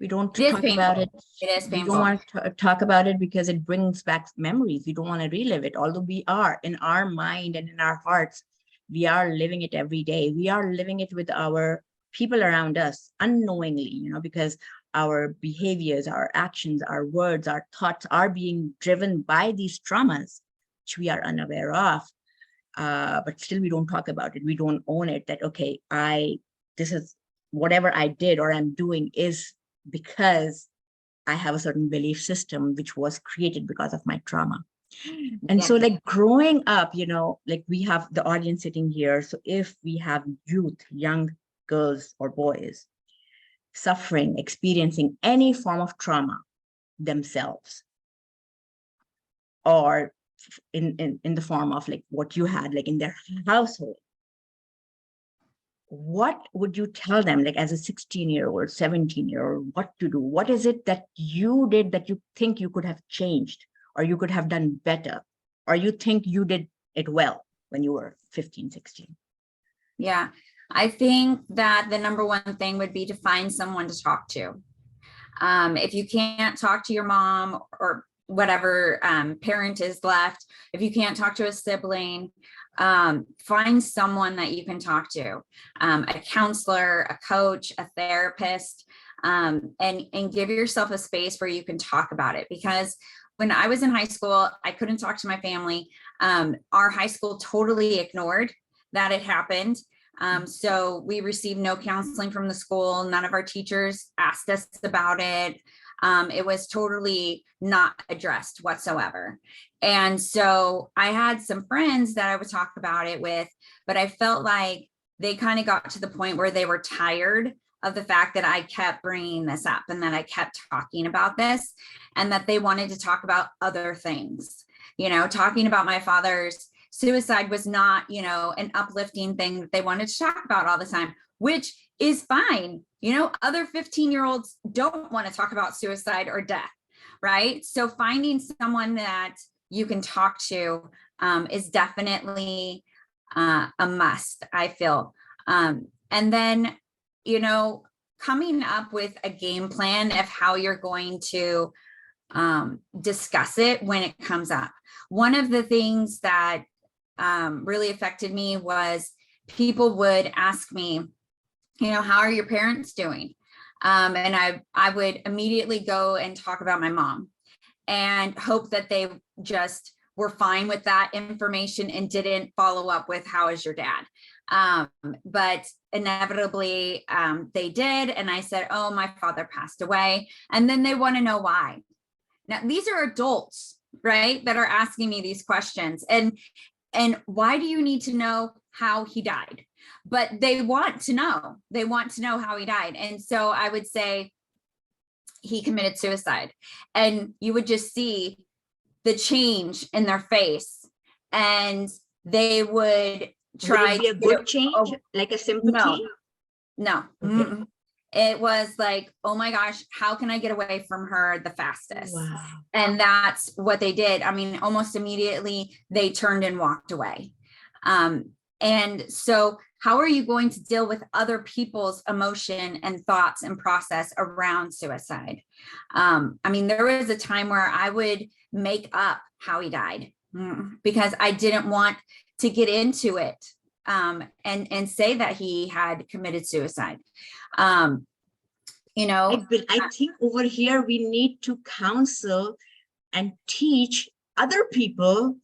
We don't It is talk about painful. it. It is We don't painful. want to talk about it because it brings back memories. We don't want to relive it. Although we are in our mind and in our hearts, we are living it every day. We are living it with our people around us unknowingly, because our behaviors, our actions, our words, our thoughts are being driven by these traumas, which we are unaware of. But still we don't talk about it. We don't own it that, okay, this is whatever I did or I'm doing is because I have a certain belief system which was created because of my trauma. And Yeah. so like growing up, like we have the audience sitting here. So if we have youth, young girls or boys suffering, experiencing any form of trauma themselves, or in the form of like what you had, like in their household, what would you tell them, like as a 16-year-old, 17-year-old, what to do? What is it that you did that you think you could have changed, or you could have done better, or you think you did it well when you were 15, 16? Yeah. I think that the number one thing would be to find someone to talk to. If you can't talk to your mom or whatever parent is left, if you can't talk to a sibling, find someone that you can talk to, a counselor, a coach, a therapist, and give yourself a space where you can talk about it. Because when I was in high school, I couldn't talk to my family. Our high school totally ignored that it happened. So we received no counseling from the school. None of our teachers asked us about it. It was totally not addressed whatsoever. And so I had some friends that I would talk about it with, but I felt like they kind of got to the point where they were tired of the fact that I kept bringing this up and that I kept talking about this, and that they wanted to talk about other things. Talking about my father's suicide was not, an uplifting thing that they wanted to talk about all the time, which is fine. Other 15-year-olds don't want to talk about suicide or death, right? So finding someone that you can talk to is definitely a must, I feel. And then, coming up with a game plan of how you're going to discuss it when it comes up. One of the things that really affected me was people would ask me, how are your parents doing? And I would immediately go and talk about my mom and hope that they just were fine with that information and didn't follow up with, how is your dad? But inevitably they did. And I said, oh, my father passed away. And then they want to know why. Now, these are adults, right, that are asking me these questions. And why do you need to know how he died? But they want to know. They want to know how he died. And so I would say he committed suicide. And you would just see the change in their face. And they would try Would it be a good change, like a sympathy? No. Okay. It was like, oh my gosh, how can I get away from her the fastest? Wow. And that's what they did. I mean, almost immediately they turned and walked away. And so how are you going to deal with other people's emotion and thoughts and process around suicide? I mean, there was a time where I would make up how he died because I didn't want to get into it and say that he had committed suicide. I think over here we need to counsel and teach other people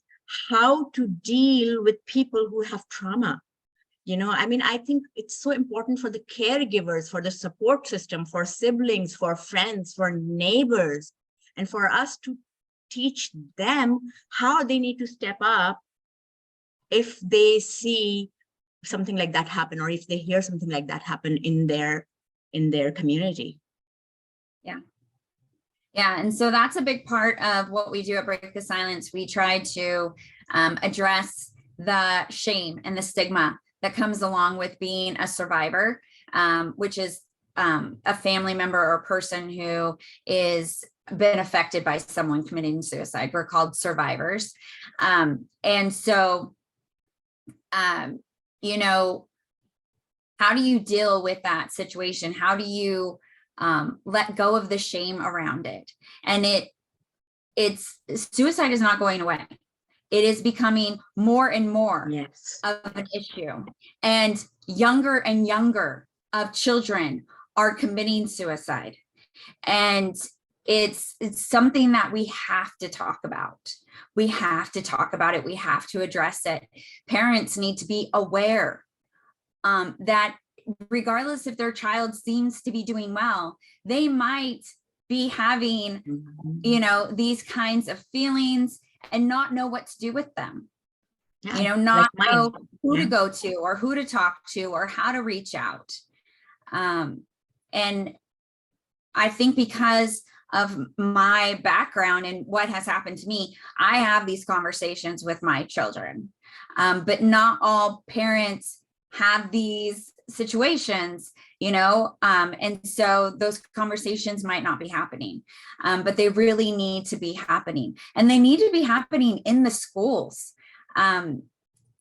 how to deal with people who have trauma. I think it's so important for the caregivers, for the support system, for siblings, for friends, for neighbors, and for us to teach them how they need to step up if they see something like that happen, or if they hear something like that happen in their community. Yeah. And so that's a big part of what we do at Break the Silence. We try to address the shame and the stigma that comes along with being a survivor, which is a family member or person who is been affected by someone committing suicide. We're called survivors. And so, how do you deal with that situation? How do you let go of the shame around it. And it's suicide is not going away. It is becoming more and more Yes. of an issue. And younger of children are committing suicide. And it's something that we have to talk about. We have to talk about it. We have to address it. Parents need to be aware that regardless if their child seems to be doing well, they might be having, these kinds of feelings and not know what to do with them. Yeah, Not like know mine. who Yeah. to go to or who to talk to or how to reach out. And I think because of my background and what has happened to me, I have these conversations with my children. But not all parents have these situations, and so those conversations might not be happening, but they really need to be happening, and they need to be happening in the schools,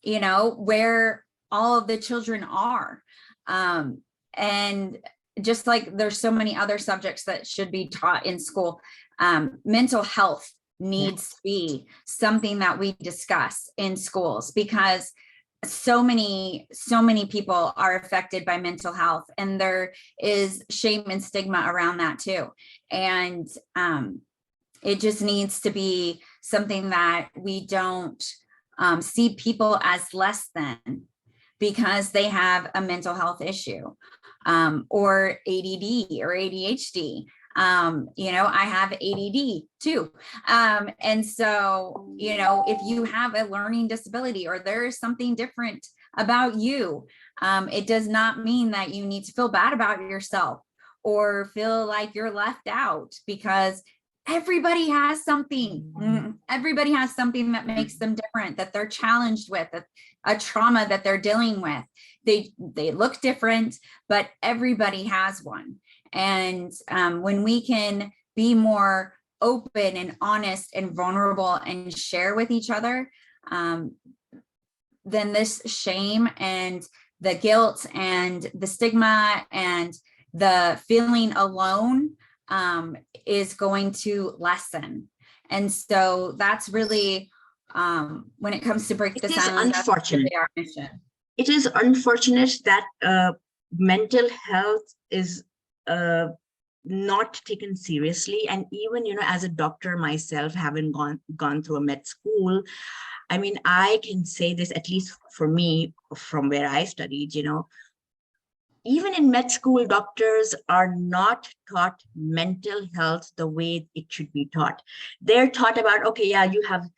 where all of the children are. And just like there's so many other subjects that should be taught in school, mental health needs to be something that we discuss in schools, because so many people are affected by mental health, and there is shame and stigma around that too. And it just needs to be something that we don't see people as less than because they have a mental health issue, or ADD or ADHD. I have ADD too. And so, if you have a learning disability or there is something different about you, it does not mean that you need to feel bad about yourself or feel like you're left out, because everybody has something. Everybody has something that makes them different, that they're challenged with, a trauma that they're dealing with. They look different, but everybody has one. And when we can be more open and honest and vulnerable and share with each other, then this shame and the guilt and the stigma and the feeling alone is going to lessen. And so that's really, when it comes to Break the Silence, that's really our mission. It is unfortunate that mental health is not taken seriously. And even, as a doctor myself, having gone through a med school, I mean, I can say this, at least for me, from where I studied, even in med school, doctors are not taught mental health the way it should be taught. They're taught about, okay, yeah, you have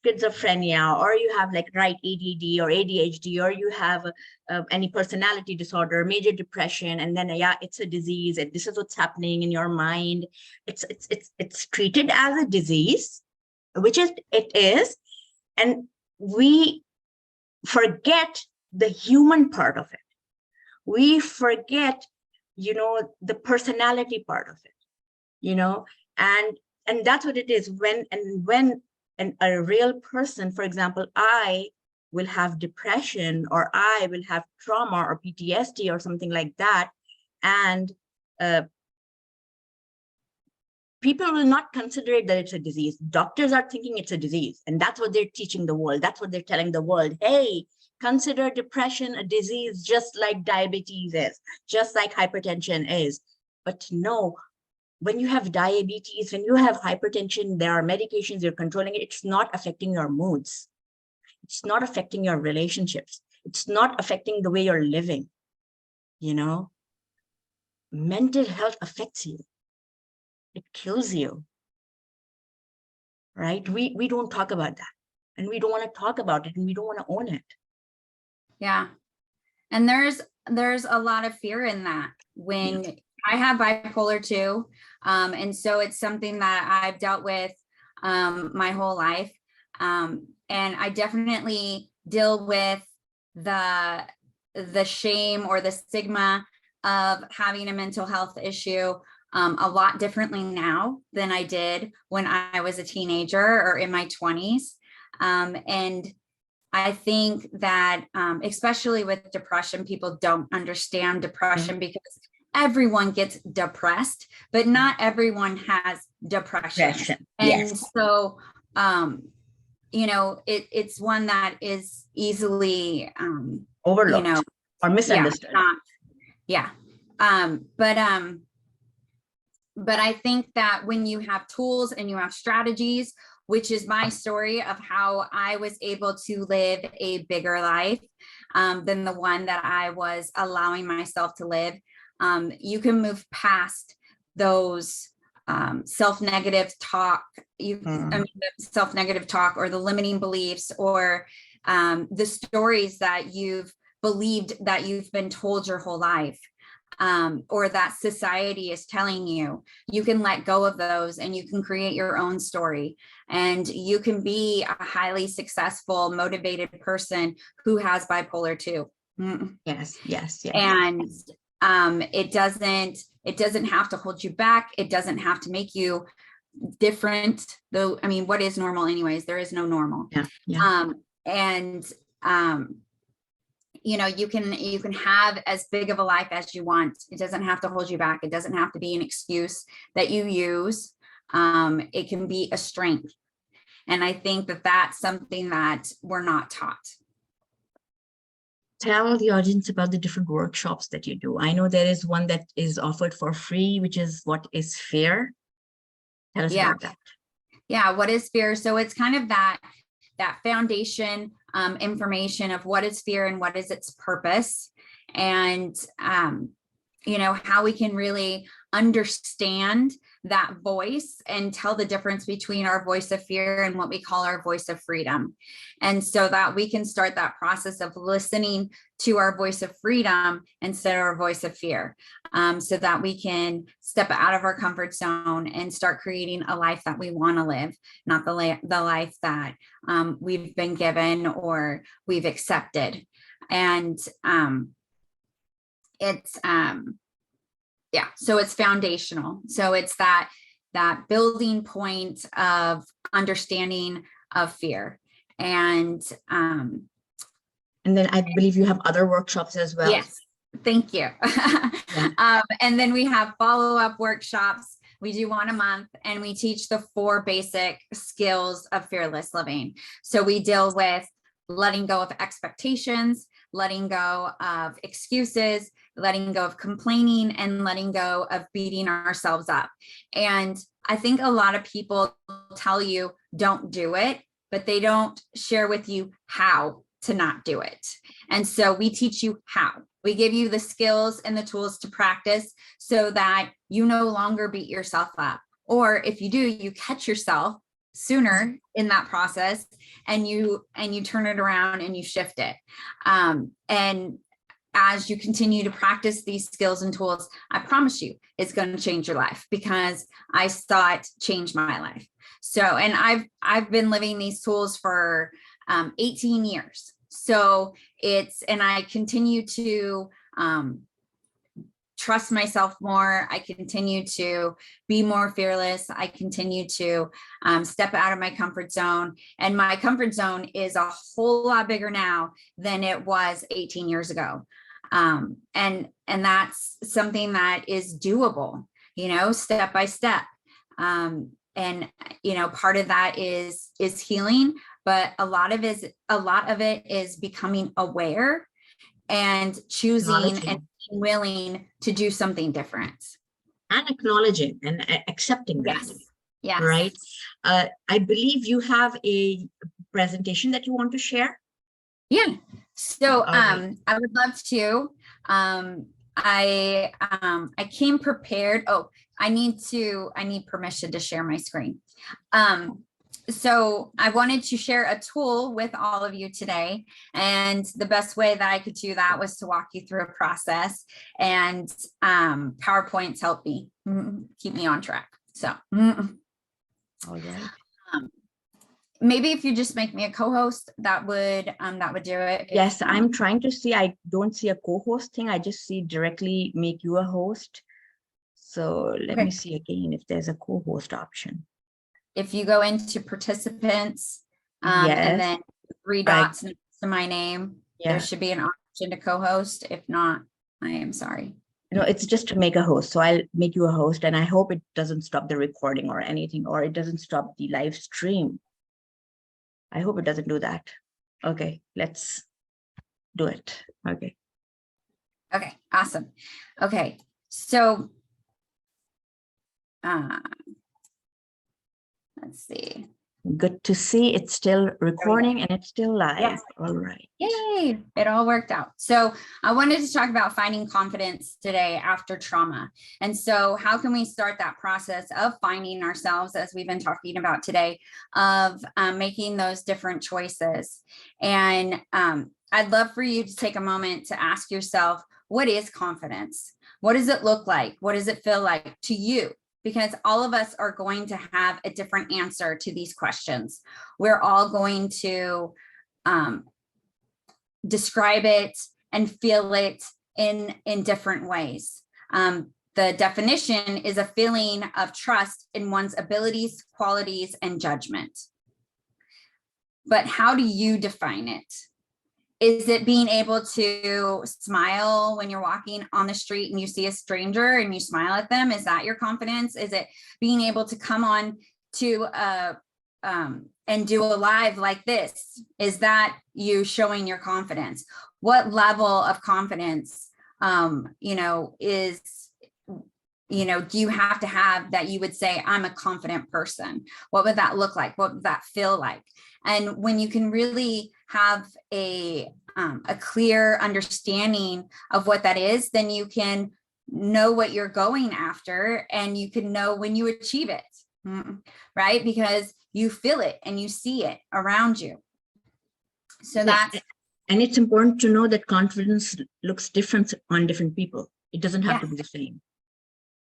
schizophrenia, or you have like ADD or ADHD, or you have any personality disorder, major depression, and then it's a disease, and this is what's happening in your mind. It's treated as a disease, which it is, and we forget the human part of it. We forget, the personality part of it, and that's what it is. When a real person, for example, I will have depression, or I will have trauma or PTSD or something like that, and people will not consider it that it's a disease. Doctors are thinking it's a disease, and that's what they're teaching the world. That's what they're telling the world. Hey, consider depression a disease, just like diabetes is, just like hypertension is. But no, when you have diabetes, when you have hypertension, there are medications, you're controlling it. It's not affecting your moods. It's not affecting your relationships. It's not affecting the way you're living. Mental health affects you. It kills you, right? We don't talk about that, and we don't want to talk about it, and we don't want to own it. Yeah. And there's a lot of fear in that. When I have bipolar too. And so it's something that I've dealt with my whole life. And I definitely deal with the shame or the stigma of having a mental health issue a lot differently now than I did when I was a teenager or in my 20s. And I think that especially with depression, people don't understand depression because everyone gets depressed, but not everyone has depression. Depression. And Yes. so, you know, it's one that is easily, you Overlooked know, or yeah, misunderstood. not, yeah. But I think that when you have tools and you have strategies, which is my story of how I was able to live a bigger life than the one that I was allowing myself to live, you can move past those self-negative talk, self-negative talk, or the limiting beliefs, or the stories that you've believed that you've been told your whole life. Or that society is telling you. You can let go of those and you can create your own story, and you can be a highly successful, motivated person who has bipolar 2. Yes, yes, yes. And it doesn't have to hold you back. It doesn't have to make you different, though. I mean, what is normal anyways? There is no normal. Yeah, yeah. You know, you can have as big of a life as you want. It doesn't have to hold you back. It doesn't have to be an excuse that you use. It can be a strength. And I think that that's something that we're not taught. Tell the audience about the different workshops that you do. I know there is one that is offered for free, which is What is Fear? Tell us about that. Yeah, what is fear? So it's kind of that foundation information of what is fear and what is its purpose, and you know, how we can really understand that voice and tell the difference between our voice of fear and what we call our voice of freedom. And so that we can start that process of listening to our voice of freedom instead of our voice of fear, so that we can step out of our comfort zone and start creating a life that we want to live, not the life that we've been given or we've accepted. And it's yeah, so it's foundational. So it's that building point of understanding of fear. And then I believe you have other workshops as well. Yes, thank you. Yeah. And then we have follow-up workshops. We do one a month, and we teach the 4 basic skills of fearless living. So we deal with letting go of expectations, letting go of excuses, letting go of complaining, and letting go of beating ourselves up. And I think a lot of people tell you don't do it, but they don't share with you how to not do it. And so we teach you how. We give you the skills and the tools to practice so that you no longer beat yourself up. Or if you do, you catch yourself sooner in that process, and you turn it around and you shift it. And as you continue to practice these skills and tools, I promise you it's going to change your life, because I saw it change my life. So, and I've been living these tools for 18 years. So and I continue to trust myself more. I continue to be more fearless. I continue to step out of my comfort zone, and my comfort zone is a whole lot bigger now than it was 18 years ago. And that's something that is doable, you know, step by step. And, you know, part of that is healing, but a lot of it is becoming aware and choosing and being willing to do something different. And acknowledging and accepting that. Yes. Yes. Right. I believe you have a presentation that you want to share. Yeah. So I would love to. I came prepared. Oh, I need permission to share my screen. So I wanted to share a tool with all of you today. And the best way that I could do that was to walk you through a process, and PowerPoints help me keep me on track. So All right. Maybe if you just make me a co-host, that would do it. Yes, I'm trying to see. I don't see a co-host thing. I just see directly make you a host. So let me see again if there's a co-host option. If you go into participants, yes. And then 3 dots next to my name, yeah. There should be an option to co-host. If not, I am sorry. it's just to make a host. So I'll make you a host, and I hope it doesn't stop the recording or anything, or it doesn't stop the live stream. I hope it doesn't do that. Okay, let's do it. Okay. Okay, awesome. Okay, so let's see. Good to see it's still recording and it's still live. Yes. All right. Yay, it all worked out. So I wanted to talk about finding confidence today after trauma. And so how can we start that process of finding ourselves, as we've been talking about today, of making those different choices? And I'd love for you to take a moment to ask yourself, what is confidence? What does it look like? What does it feel like to you? Because all of us are going to have a different answer to these questions. We're all going to describe it and feel it in different ways. The definition is a feeling of trust in one's abilities, qualities, and judgment. But how do you define it? Is it being able to smile when you're walking on the street and you see a stranger and you smile at them? Is that your confidence? Is it being able to come on to and do a live like this? Is that you showing your confidence? What level of confidence, do you have to have that you would say, I'm a confident person? What would that look like? What would that feel like? And when you can really have a clear understanding of what that is, then you can know what you're going after, and you can know when you achieve it, right? Because you feel it and you see it around you. So that's, and it's important to know that confidence looks different on different people. It doesn't have to be the same.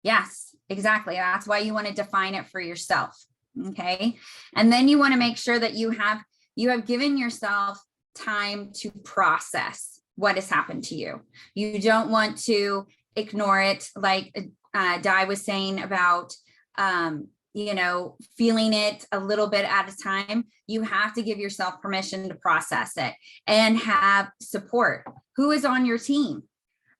Yes, exactly. That's why you want to define it for yourself. Okay. And then you want to make sure that you have given yourself time to process what has happened to you. You don't want to ignore it, like Di was saying about feeling it a little bit at a time. You have to give yourself permission to process it and have support. Who is on your team?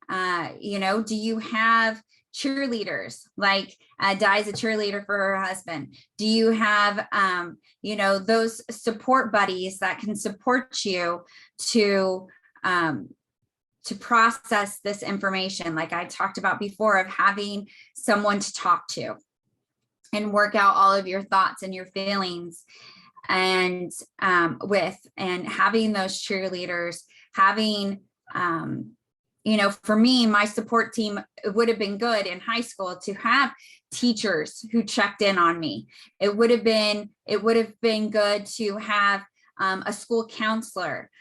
Do you have cheerleaders? Like Di's a cheerleader for her husband. Do you have, those support buddies that can support you to process this information? Like I talked about before, of having someone to talk to and work out all of your thoughts and your feelings and and having those cheerleaders, having, for me, my support team, it would have been good in high school to have teachers who checked in on me. It would have been good to have a school counselor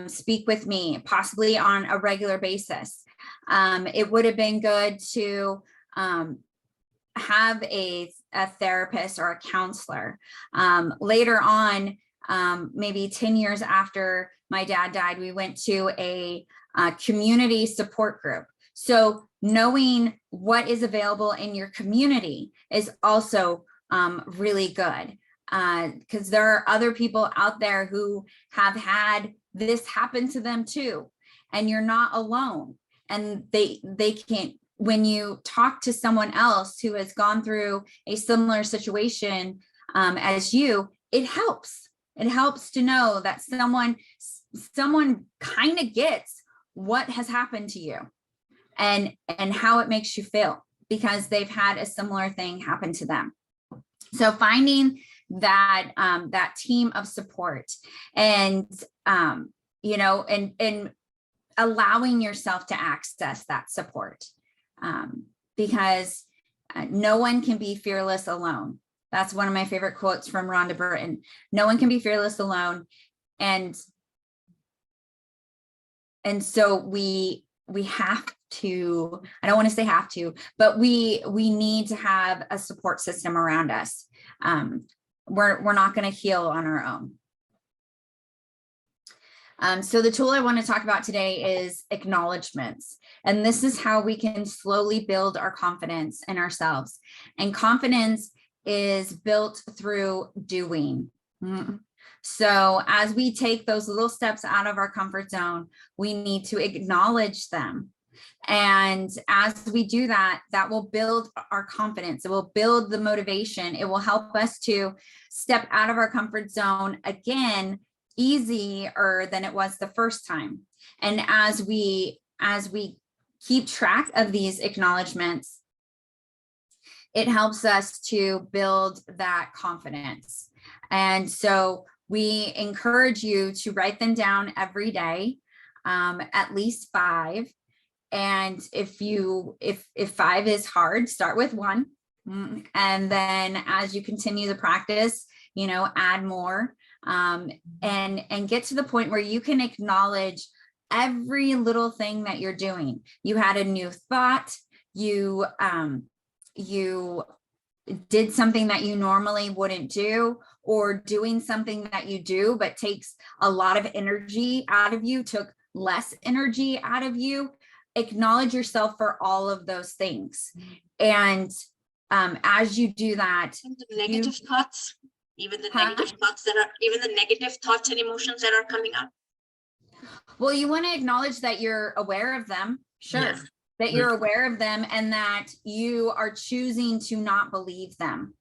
speak with me, possibly on a regular basis. It would have been good to have a therapist or a counselor. Later on, maybe 10 years after my dad died, we went to a community support group. So knowing what is available in your community is also really good, because there are other people out there who have had this happen to them too, and you're not alone. And they can't, when you talk to someone else who has gone through a similar situation as you, it helps. It helps to know that someone kind of gets what has happened to you and how it makes you feel, because they've had a similar thing happen to them. So finding that that team of support and and allowing yourself to access that support, because no one can be fearless alone. That's one of my favorite quotes from Rhonda Burton. No one can be fearless alone. And so we have to, I don't want to say have to, but we need to have a support system around us. We're not going to heal on our own. So the tool I want to talk about today is acknowledgements. And this is how we can slowly build our confidence in ourselves. And confidence is built through doing. So as we take those little steps out of our comfort zone, we need to acknowledge them. And as we do that, that will build our confidence. It will build the motivation. It will help us to step out of our comfort zone again, easier than it was the first time. And as we keep track of these acknowledgements, it helps us to build that confidence. And so we encourage you to write them down every day, at least 5. And if 5 is hard, start with 1. And then as you continue the practice, add more, and get to the point where you can acknowledge every little thing that you're doing. You had a new thought, you did something that you normally wouldn't do, or doing something that you do but takes a lot of energy out of you, took less energy out of you. Acknowledge yourself for all of those things. And as you do that, the negative thoughts, even the negative thoughts and emotions that are coming up. Well, you want to acknowledge that you're aware of them. Sure. Yeah. That you're aware of them and that you are choosing to not believe them.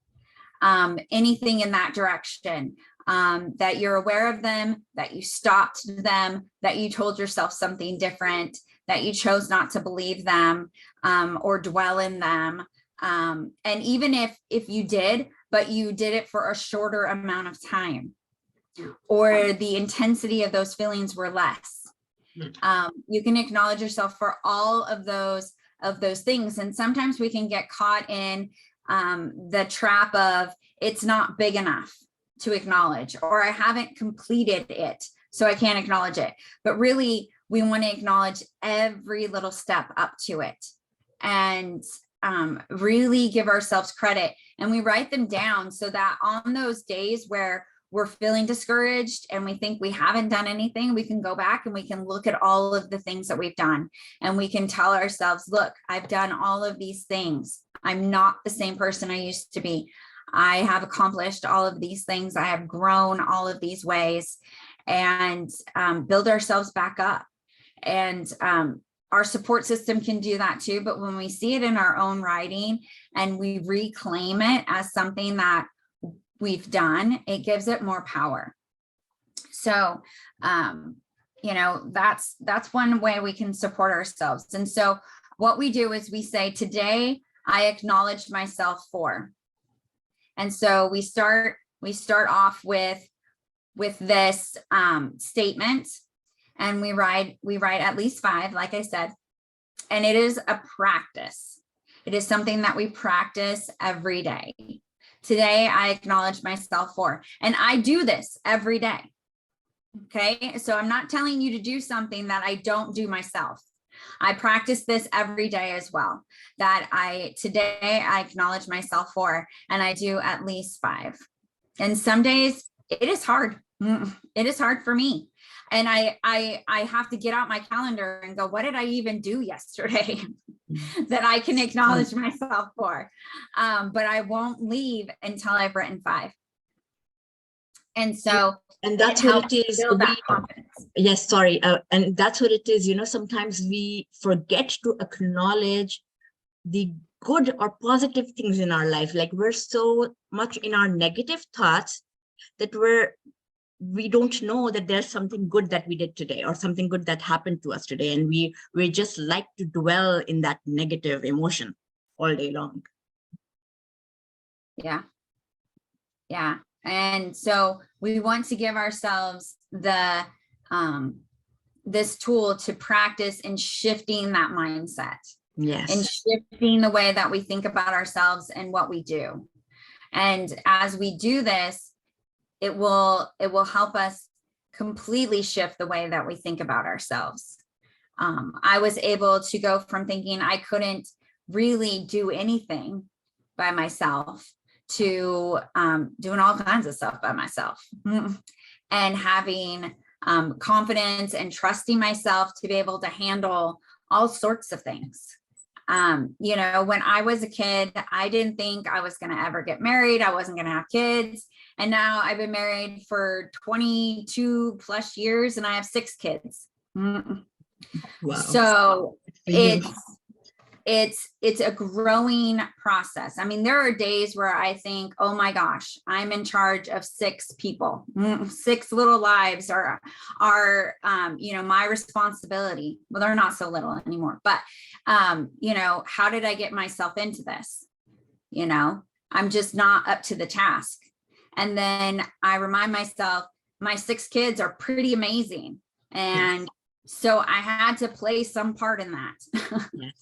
Anything in that direction, that you're aware of them, that you stopped them, that you told yourself something different, that you chose not to believe them, or dwell in them. And even if you did, but you did it for a shorter amount of time, or the intensity of those feelings were less. You can acknowledge yourself for all of those things. And sometimes we can get caught in the trap of it's not big enough to acknowledge, or I haven't completed it, so I can't acknowledge it. But really, we want to acknowledge every little step up to it, and really give ourselves credit. And we write them down so that on those days where we're feeling discouraged and we think we haven't done anything, we can go back and we can look at all of the things that we've done. And we can tell ourselves, look, I've done all of these things. I'm not the same person I used to be. I have accomplished all of these things. I have grown all of these ways, and build ourselves back up. And our support system can do that too. But when we see it in our own writing and we reclaim it as something that we've done, it gives it more power. So, that's one way we can support ourselves. And so what we do is we say, today, I acknowledged myself for. And so we start off with this statement, and we write at least 5, like I said, and it is a practice. It is something that we practice every day. Today, I acknowledge myself for, and I do this every day. Okay, so I'm not telling you to do something that I don't do myself. I practice this every day as well, that today I acknowledge myself for, and I do at least 5. And some days it is hard. It is hard for me. And I have to get out my calendar and go, what did I even do yesterday that I can acknowledge myself for? But I won't leave until I've written 5. And so, and that's what it is. Yes, sorry. And that's what it is. Sometimes we forget to acknowledge the good or positive things in our life. Like, we're so much in our negative thoughts that we don't know that there's something good that we did today, or something good that happened to us today. And we just like to dwell in that negative emotion all day long. Yeah. Yeah. And so we want to give ourselves this tool to practice in shifting that mindset. Yes. And shifting the way that we think about ourselves and what we do. And as we do this, it will help us completely shift the way that we think about ourselves. I was able to go from thinking I couldn't really do anything by myself to doing all kinds of stuff by myself, and having confidence and trusting myself to be able to handle all sorts of things. When I was a kid, I didn't think I was going to ever get married. I wasn't going to have kids. And now I've been married for 22 plus years and I have 6 kids. Wow. So For you. it's a growing process. I mean, there are days where I think, oh my gosh, I'm in charge of 6 people, 6 little lives are my responsibility. Well, they're not so little anymore, but how did I get myself into this? I'm just not up to the task. And then I remind myself, my 6 kids are pretty amazing. And so I had to play some part in that. Yes.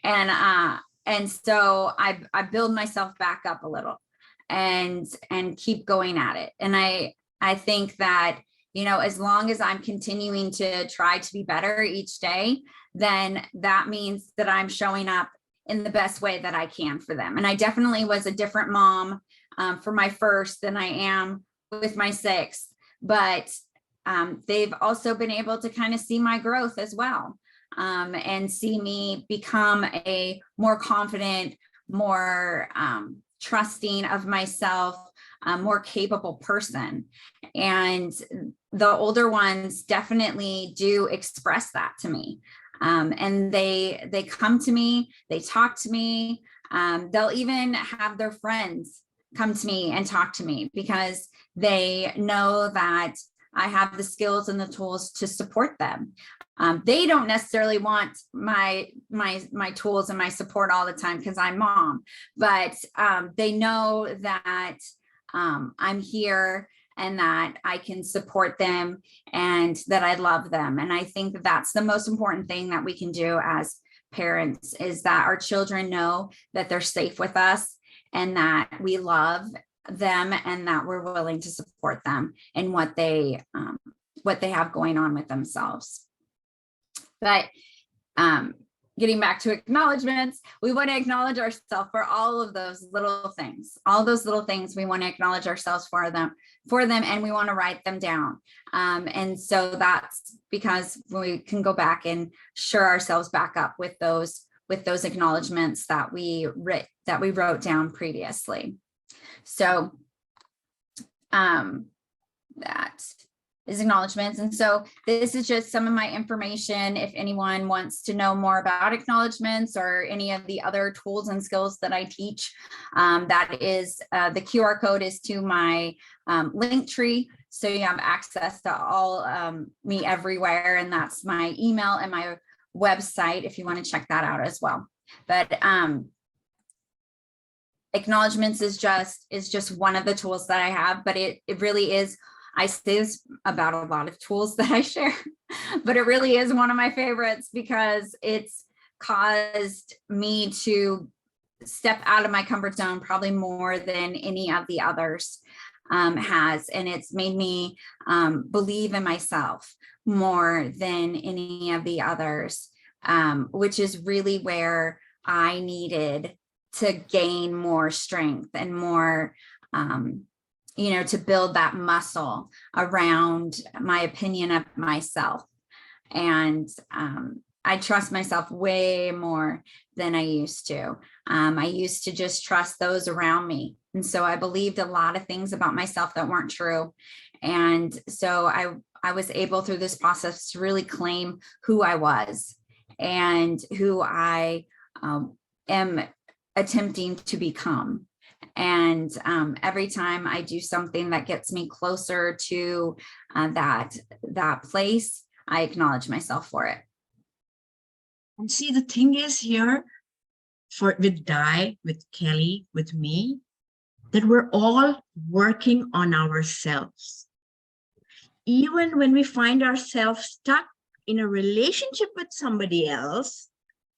Yes. And so I build myself back up a little and keep going at it. And I think that, as long as I'm continuing to try to be better each day, then that means that I'm showing up in the best way that I can for them. And I definitely was a different mom for my first than I am with my 6th, but they've also been able to kind of see my growth as well, and see me become a more confident, more trusting of myself, more capable person. And the older ones definitely do express that to me. And they come to me, they talk to me, they'll even have their friends come to me and talk to me because they know that I have the skills and the tools to support them. They don't necessarily want my tools and my support all the time because I'm mom, but they know that I'm here and that I can support them and that I love them. And I think that that's the most important thing that we can do as parents, is that our children know that they're safe with us and that we love them and that we're willing to support them in what they have going on with themselves. But getting back to acknowledgements, we want to acknowledge ourselves for all of those little things. All those little things, we want to acknowledge ourselves for them, and we want to write them down. And so that's because we can go back and shore ourselves back up with those acknowledgements that we wrote down previously. So that is acknowledgements. And so this is just some of my information. If anyone wants to know more about acknowledgements or any of the other tools and skills that I teach, that is the QR code is to my link tree. So you have access to all me everywhere. And that's my email and my website if you want to check that out as well. But acknowledgements is just one of the tools that I have, but it really is. I say this about a lot of tools that I share, but it really is one of my favorites because it's caused me to step out of my comfort zone probably more than any of the others has. And it's made me believe in myself more than any of the others, which is really where I needed to gain more strength and more, to build that muscle around my opinion of myself. And I trust myself way more than I used to. I used to just trust those around me. And so I believed a lot of things about myself that weren't true. And so I was able through this process to really claim who I was and who I am attempting to become. And every time I do something that gets me closer to that place, I acknowledge myself for it. And see, the thing is here, with Di, with Kelly, with me, that we're all working on ourselves. Even when we find ourselves stuck in a relationship with somebody else,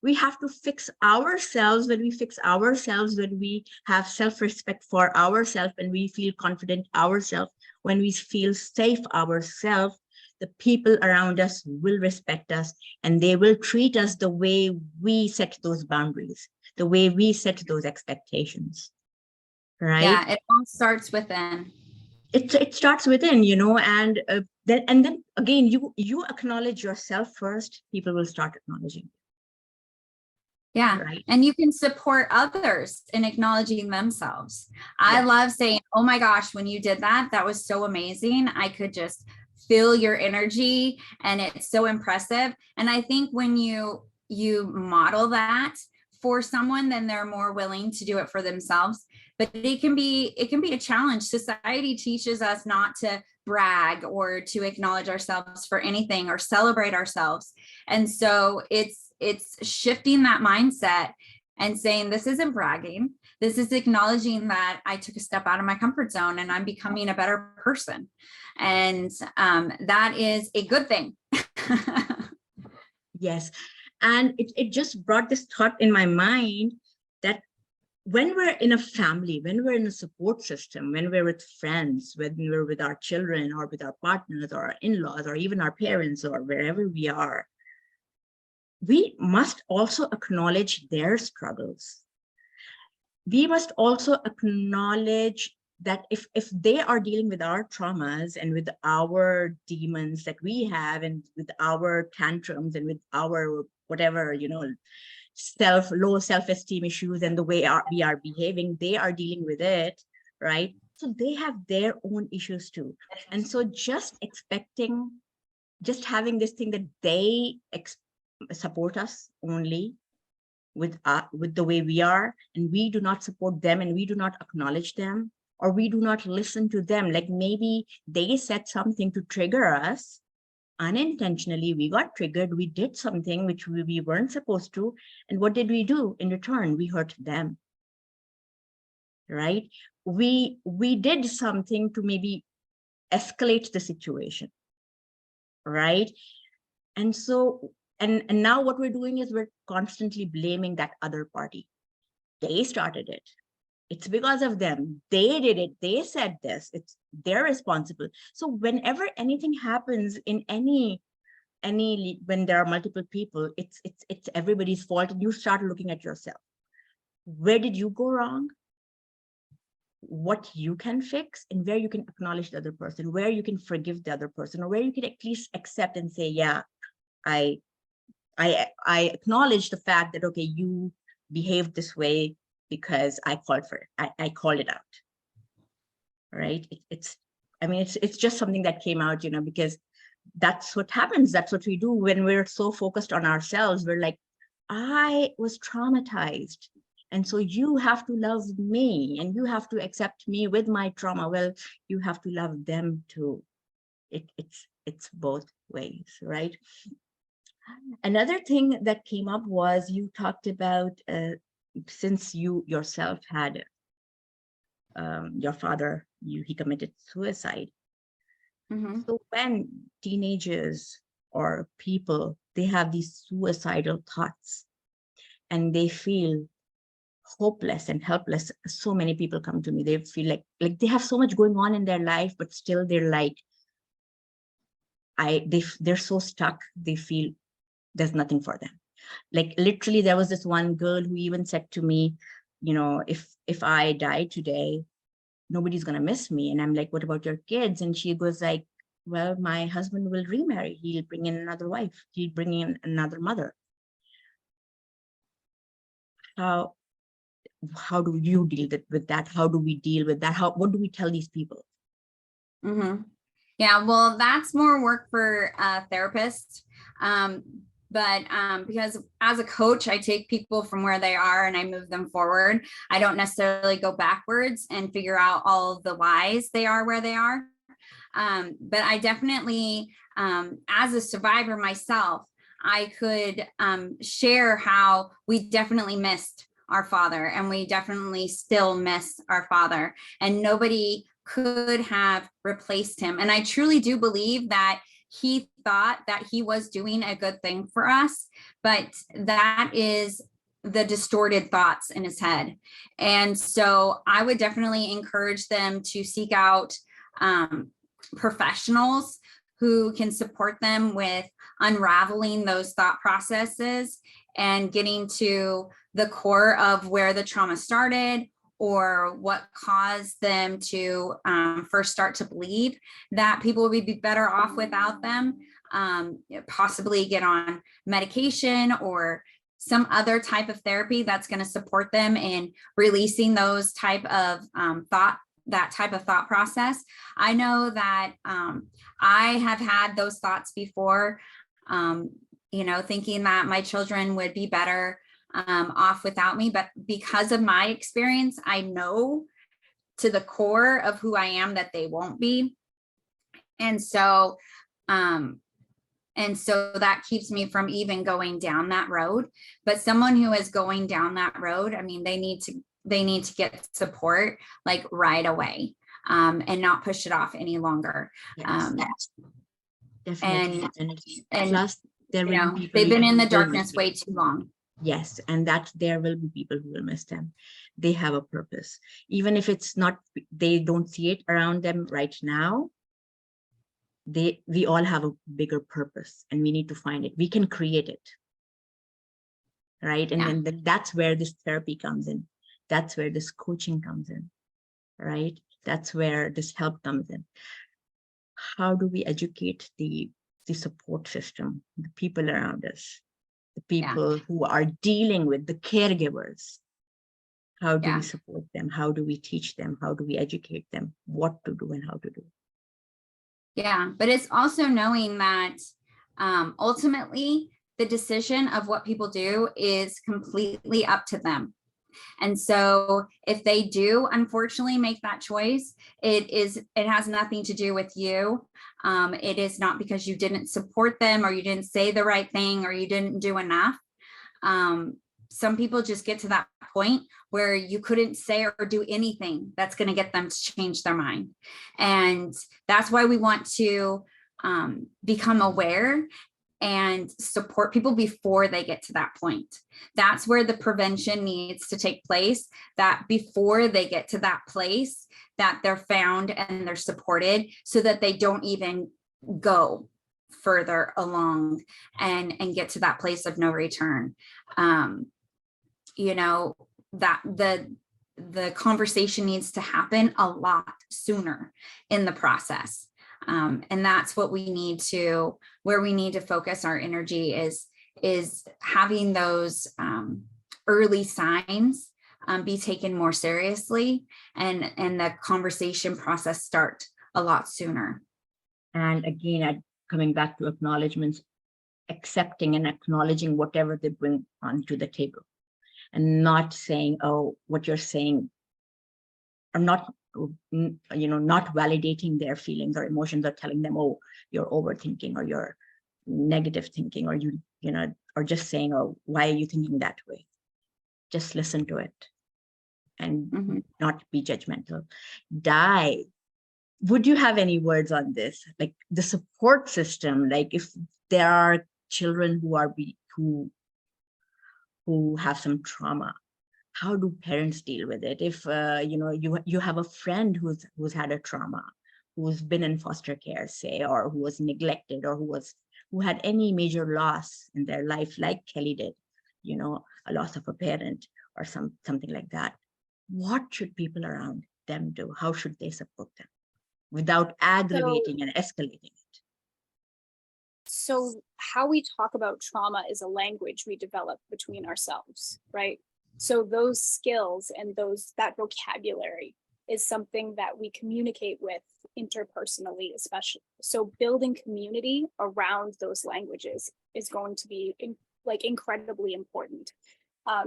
we have to fix ourselves. When we fix ourselves, when we have self-respect for ourselves, when we feel confident ourselves, when we feel safe ourselves, the people around us will respect us and they will treat us the way we set those boundaries, the way we set those expectations, right? Yeah, it all starts within. It starts within, and then again, you acknowledge yourself first, people will start acknowledging. Yeah. Right. And you can support others in acknowledging themselves. I love saying, oh my gosh, when you did that, that was so amazing. I could just feel your energy, and it's so impressive. And I think when you model that for someone, then they're more willing to do it for themselves. But it can be a challenge. Society teaches us not to brag or to acknowledge ourselves for anything or celebrate ourselves. And so it's shifting that mindset and saying, this isn't bragging. This is acknowledging that I took a step out of my comfort zone and I'm becoming a better person. And that is a good thing. Yes. And it just brought this thought in my mind that when we're in a family, when we're in a support system, when we're with friends, when we're with our children or with our partners or our in-laws or even our parents or wherever we are, we must also acknowledge their struggles. We must also acknowledge that if they are dealing with our traumas and with our demons that we have and with our tantrums and with our whatever, low self-esteem issues and the way we are behaving, they are dealing with it, right? So they have their own issues too. And so just having this thing that they support us only with the way we are, and we do not support them and we do not acknowledge them, or we do not listen to them. Like maybe they said something to trigger us unintentionally, we got triggered, we did something which we weren't supposed to. And what did we do in return? We hurt them, right? We did something to maybe escalate the situation, right? And so, and now what we're doing is we're constantly blaming that other party. They started it. It's because of them. They did it. They said this. They're responsible. So whenever anything happens in any when there are multiple people, it's everybody's fault. And you start looking at yourself. Where did you go wrong? What you can fix, and where you can acknowledge the other person, where you can forgive the other person, or where you can at least accept and say, yeah, I acknowledge the fact that, okay, you behaved this way because I called for it. I called it out, right? It's just something that came out, because that's what happens. That's what we do when we're so focused on ourselves. We're like, I was traumatized, and so you have to love me and you have to accept me with my trauma. Well, you have to love them too. It's both ways, right? Another thing that came up was you talked about since you yourself had your father, he committed suicide. Mm-hmm. So when teenagers or people, they have these suicidal thoughts and they feel hopeless and helpless, so many people come to me, they feel like they have so much going on in their life, but still they're like, they're so stuck, they feel there's nothing for them. Like literally there was this one girl who even said to me, if I die today, nobody's gonna miss me. And I'm like, what about your kids? And she goes like, well, my husband will remarry, he'll bring in another wife, he'll bring in another mother. How do you deal with that? How do we deal with that? What do we tell these people? Mm-hmm. Yeah, well, that's more work for therapists. But because as a coach, I take people from where they are and I move them forward. I don't necessarily go backwards and figure out all of the whys they are where they are. But I definitely, as a survivor myself, I could share how we definitely missed our father, and we definitely still miss our father, and nobody could have replaced him. And I truly do believe that he thought that he was doing a good thing for us, but that is the distorted thoughts in his head. And so I would definitely encourage them to seek out professionals who can support them with unraveling those thought processes and getting to the core of where the trauma started, or what caused them to first start to believe that people would be better off without them, possibly get on medication or some other type of therapy that's going to support them in releasing those type of that type of thought process. I know that I have had those thoughts before, thinking that my children would be better off without me. But because of my experience, I know to the core of who I am that they won't be. And so that keeps me from even going down that road. But someone who is going down that road, I mean, they need to get support like right away, and not push it off any longer. Yes, definitely. And Plus, there will be people they've been in the who will miss darkness way too long. Yes, and that there will be people who will miss them. They have a purpose, even if it's not, they don't see it around them right now. We all have a bigger purpose, and we need to find it. We can create it, right? And then that's where this therapy comes in. That's where this coaching comes in, right? That's where this help comes in. How do we educate the support system, the people around us, the people who are dealing with the caregivers? How do we support them? How do we teach them? How do we educate them what to do and how to do? Yeah, but it's also knowing that ultimately the decision of what people do is completely up to them. And so if they do unfortunately make that choice, it has nothing to do with you. It is not because you didn't support them or you didn't say the right thing or you didn't do enough. Some people just get to that point where you couldn't say or do anything that's going to get them to change their mind. And that's why we want to become aware and support people before they get to that point. That's where the prevention needs to take place, that before they get to that place, that they're found and they're supported so that they don't even go further along and get to that place of no return. That the conversation needs to happen a lot sooner in the process. And that's what we need to, where we need to focus our energy is having those early signs be taken more seriously, and the conversation process start a lot sooner. And again, coming back to acknowledgements, accepting and acknowledging whatever they bring onto the table, and not saying, oh, what you're saying, or not validating their feelings or emotions, or telling them, oh, you're overthinking or you're negative thinking, or or just saying, oh, why are you thinking that way? Just listen to it and not be judgmental. Would you have any words on this? Like the support system, like if there are children who have some trauma, how do parents deal with it? If you have a friend who's had a trauma, who's been in foster care, say, or who was neglected, or who had any major loss in their life, like Kelly did, a loss of a parent or something like that. What should people around them do? How should they support them without aggravating and escalating it? So how we talk about trauma is a language we develop between ourselves, right? So those skills and that vocabulary is something that we communicate with interpersonally, especially. So building community around those languages is going to be incredibly important.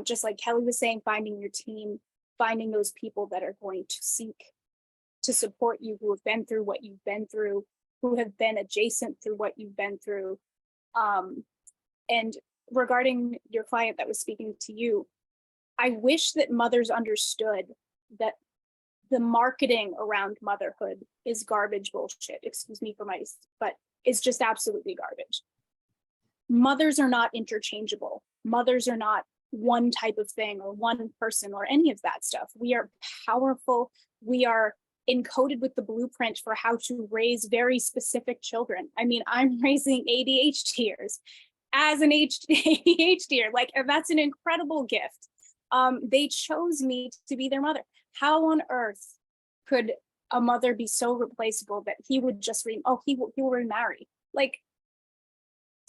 Just like Kelly was saying, finding your team, finding those people that are going to seek to support you, who have been through what you've been through, who have been adjacent through what you've been through. And regarding your client that was speaking to you, I wish that mothers understood that the marketing around motherhood is garbage bullshit. Excuse me for but it's just absolutely garbage. Mothers are not interchangeable. Mothers are not one type of thing or one person or any of that stuff. We are powerful. We are encoded with the blueprint for how to raise very specific children. I mean, I'm raising ADHDers as an ADHDer, and that's an incredible gift. They chose me to be their mother. How on earth could a mother be so replaceable that he would just he will remarry?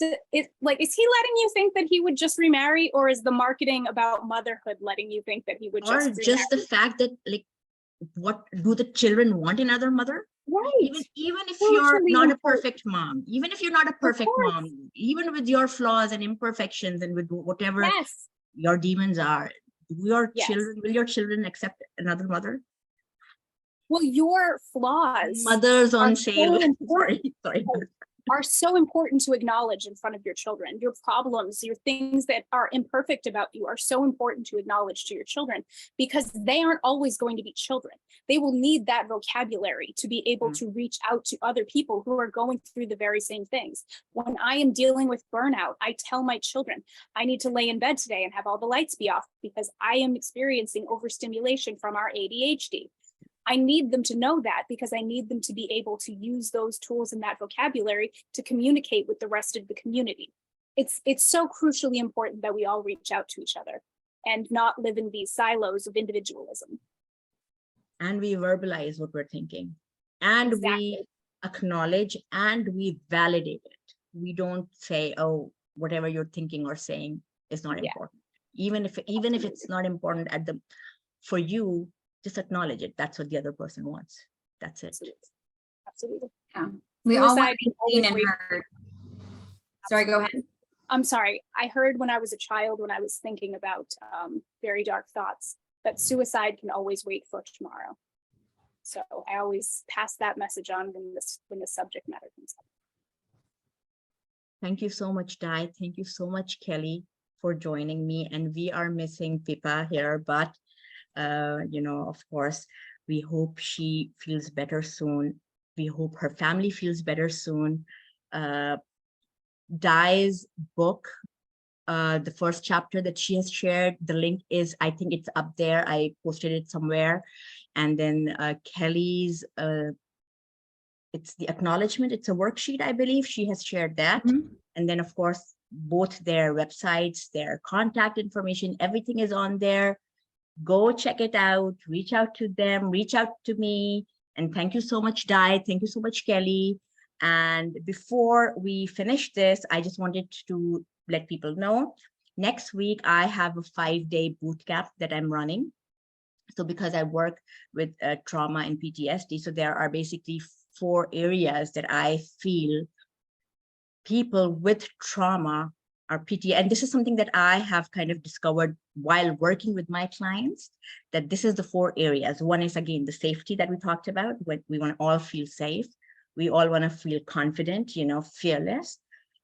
Is he letting you think that he would just remarry, or is the marketing about motherhood letting you think that he would just the fact that what do the children want in another mother? Right. Even if you're Crucially not a important. perfect mom, even if you're not a perfect course. mom, even with your flaws and imperfections and with whatever Yes. your demons are, will Yes. your children accept another mother? Well, your flaws Mothers on are sale. so important. Sorry. Are so important to acknowledge in front of your children. Your problems, your things that are imperfect about you are so important to acknowledge to your children, because they aren't always going to be children. They will need that vocabulary to be able to reach out to other people who are going through the very same things. When I am dealing with burnout, I tell my children, I need to lay in bed today and have all the lights be off because I am experiencing overstimulation from our ADHD. I need them to know that because I need them to be able to use those tools and that vocabulary to communicate with the rest of the community. It's so crucially important that we all reach out to each other and not live in these silos of individualism. And we verbalize what we're thinking, and Exactly. we acknowledge and we validate it. We don't say, oh, whatever you're thinking or saying is not important. Even if it's not important for you, just acknowledge it. That's what the other person wants. That's it. Absolutely. Yeah. We all want Suicide to be seen and heard. Sorry, go ahead. I'm sorry. I heard when I was a child, when I was thinking about very dark thoughts, that suicide can always wait for tomorrow. So I always pass that message on when the subject matter comes up. Thank you so much, Di. Thank you so much, Kelly, for joining me. And we are missing Pippa here, but of course, we hope she feels better soon. We hope her family feels better soon. Di's book, the first chapter that she has shared, the link is, I think it's up there. I posted it somewhere. And then Kelly's, it's the acknowledgement. It's a worksheet, I believe. She has shared that. And then, of course, both their websites, their contact information, everything is on there. Go check it out, reach out to them, reach out to me. And thank you so much, Di. Thank you so much, Kelly. And before we finish this, I just wanted to let people know, next week, I have a 5-day boot camp that I'm running. So because I work with trauma and PTSD, so there are basically 4 areas that I feel people with trauma or PT, and this is something that I have kind of discovered while working with my clients, that this is the 4 areas. One is, again, the safety that we talked about. When we want to all feel safe. We all want to feel confident, fearless,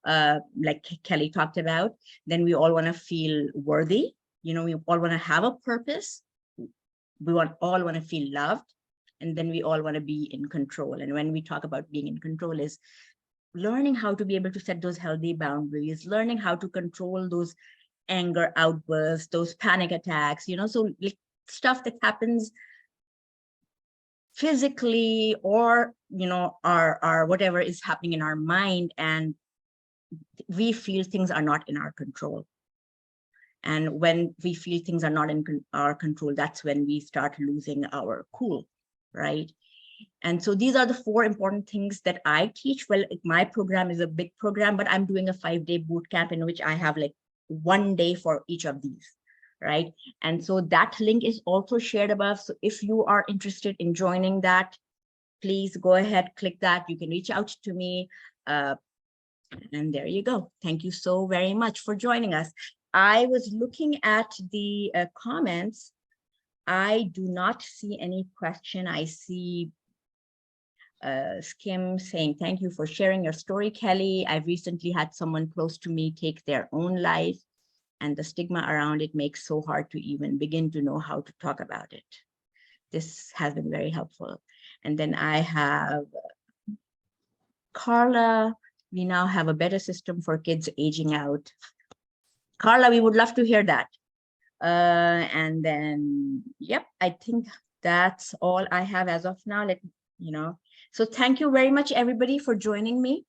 like Kelly talked about. Then we all want to feel worthy. We all want to have a purpose. We all want to feel loved. And then we all want to be in control. And when we talk about being in control, is learning how to be able to set those healthy boundaries, learning how to control those anger outbursts, those panic attacks, so like stuff that happens physically or, our whatever is happening in our mind, and we feel things are not in our control. And when we feel things are not in our control, that's when we start losing our cool, right? And so these are the 4 important things that I teach. Well, my program is a big program, but I'm doing a 5-day boot camp in which I have like 1 day for each of these, right? And so that link is also shared above. So if you are interested in joining that, please go ahead, click that. You can reach out to me. And there you go. Thank you so very much for joining us. I was looking at the comments. I do not see any question. I see Skim saying, thank you for sharing your story, Kelly. I've recently had someone close to me take their own life, and the stigma around it makes so hard to even begin to know how to talk about it. This has been very helpful. And then I have Carla. We now have a better system for kids aging out. Carla, we would love to hear that. And then, yep, I think that's all I have as of now. So thank you very much, everybody, for joining me.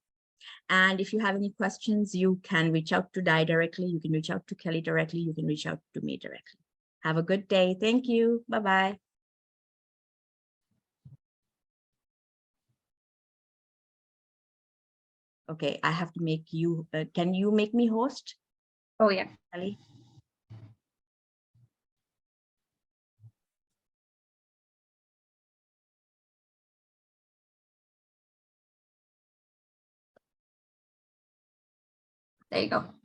And if you have any questions, you can reach out to Di directly. You can reach out to Kelly directly. You can reach out to me directly. Have a good day. Thank you. Bye-bye. Okay, I have to make you, can you make me host? Oh, yeah. Kelly? There you go.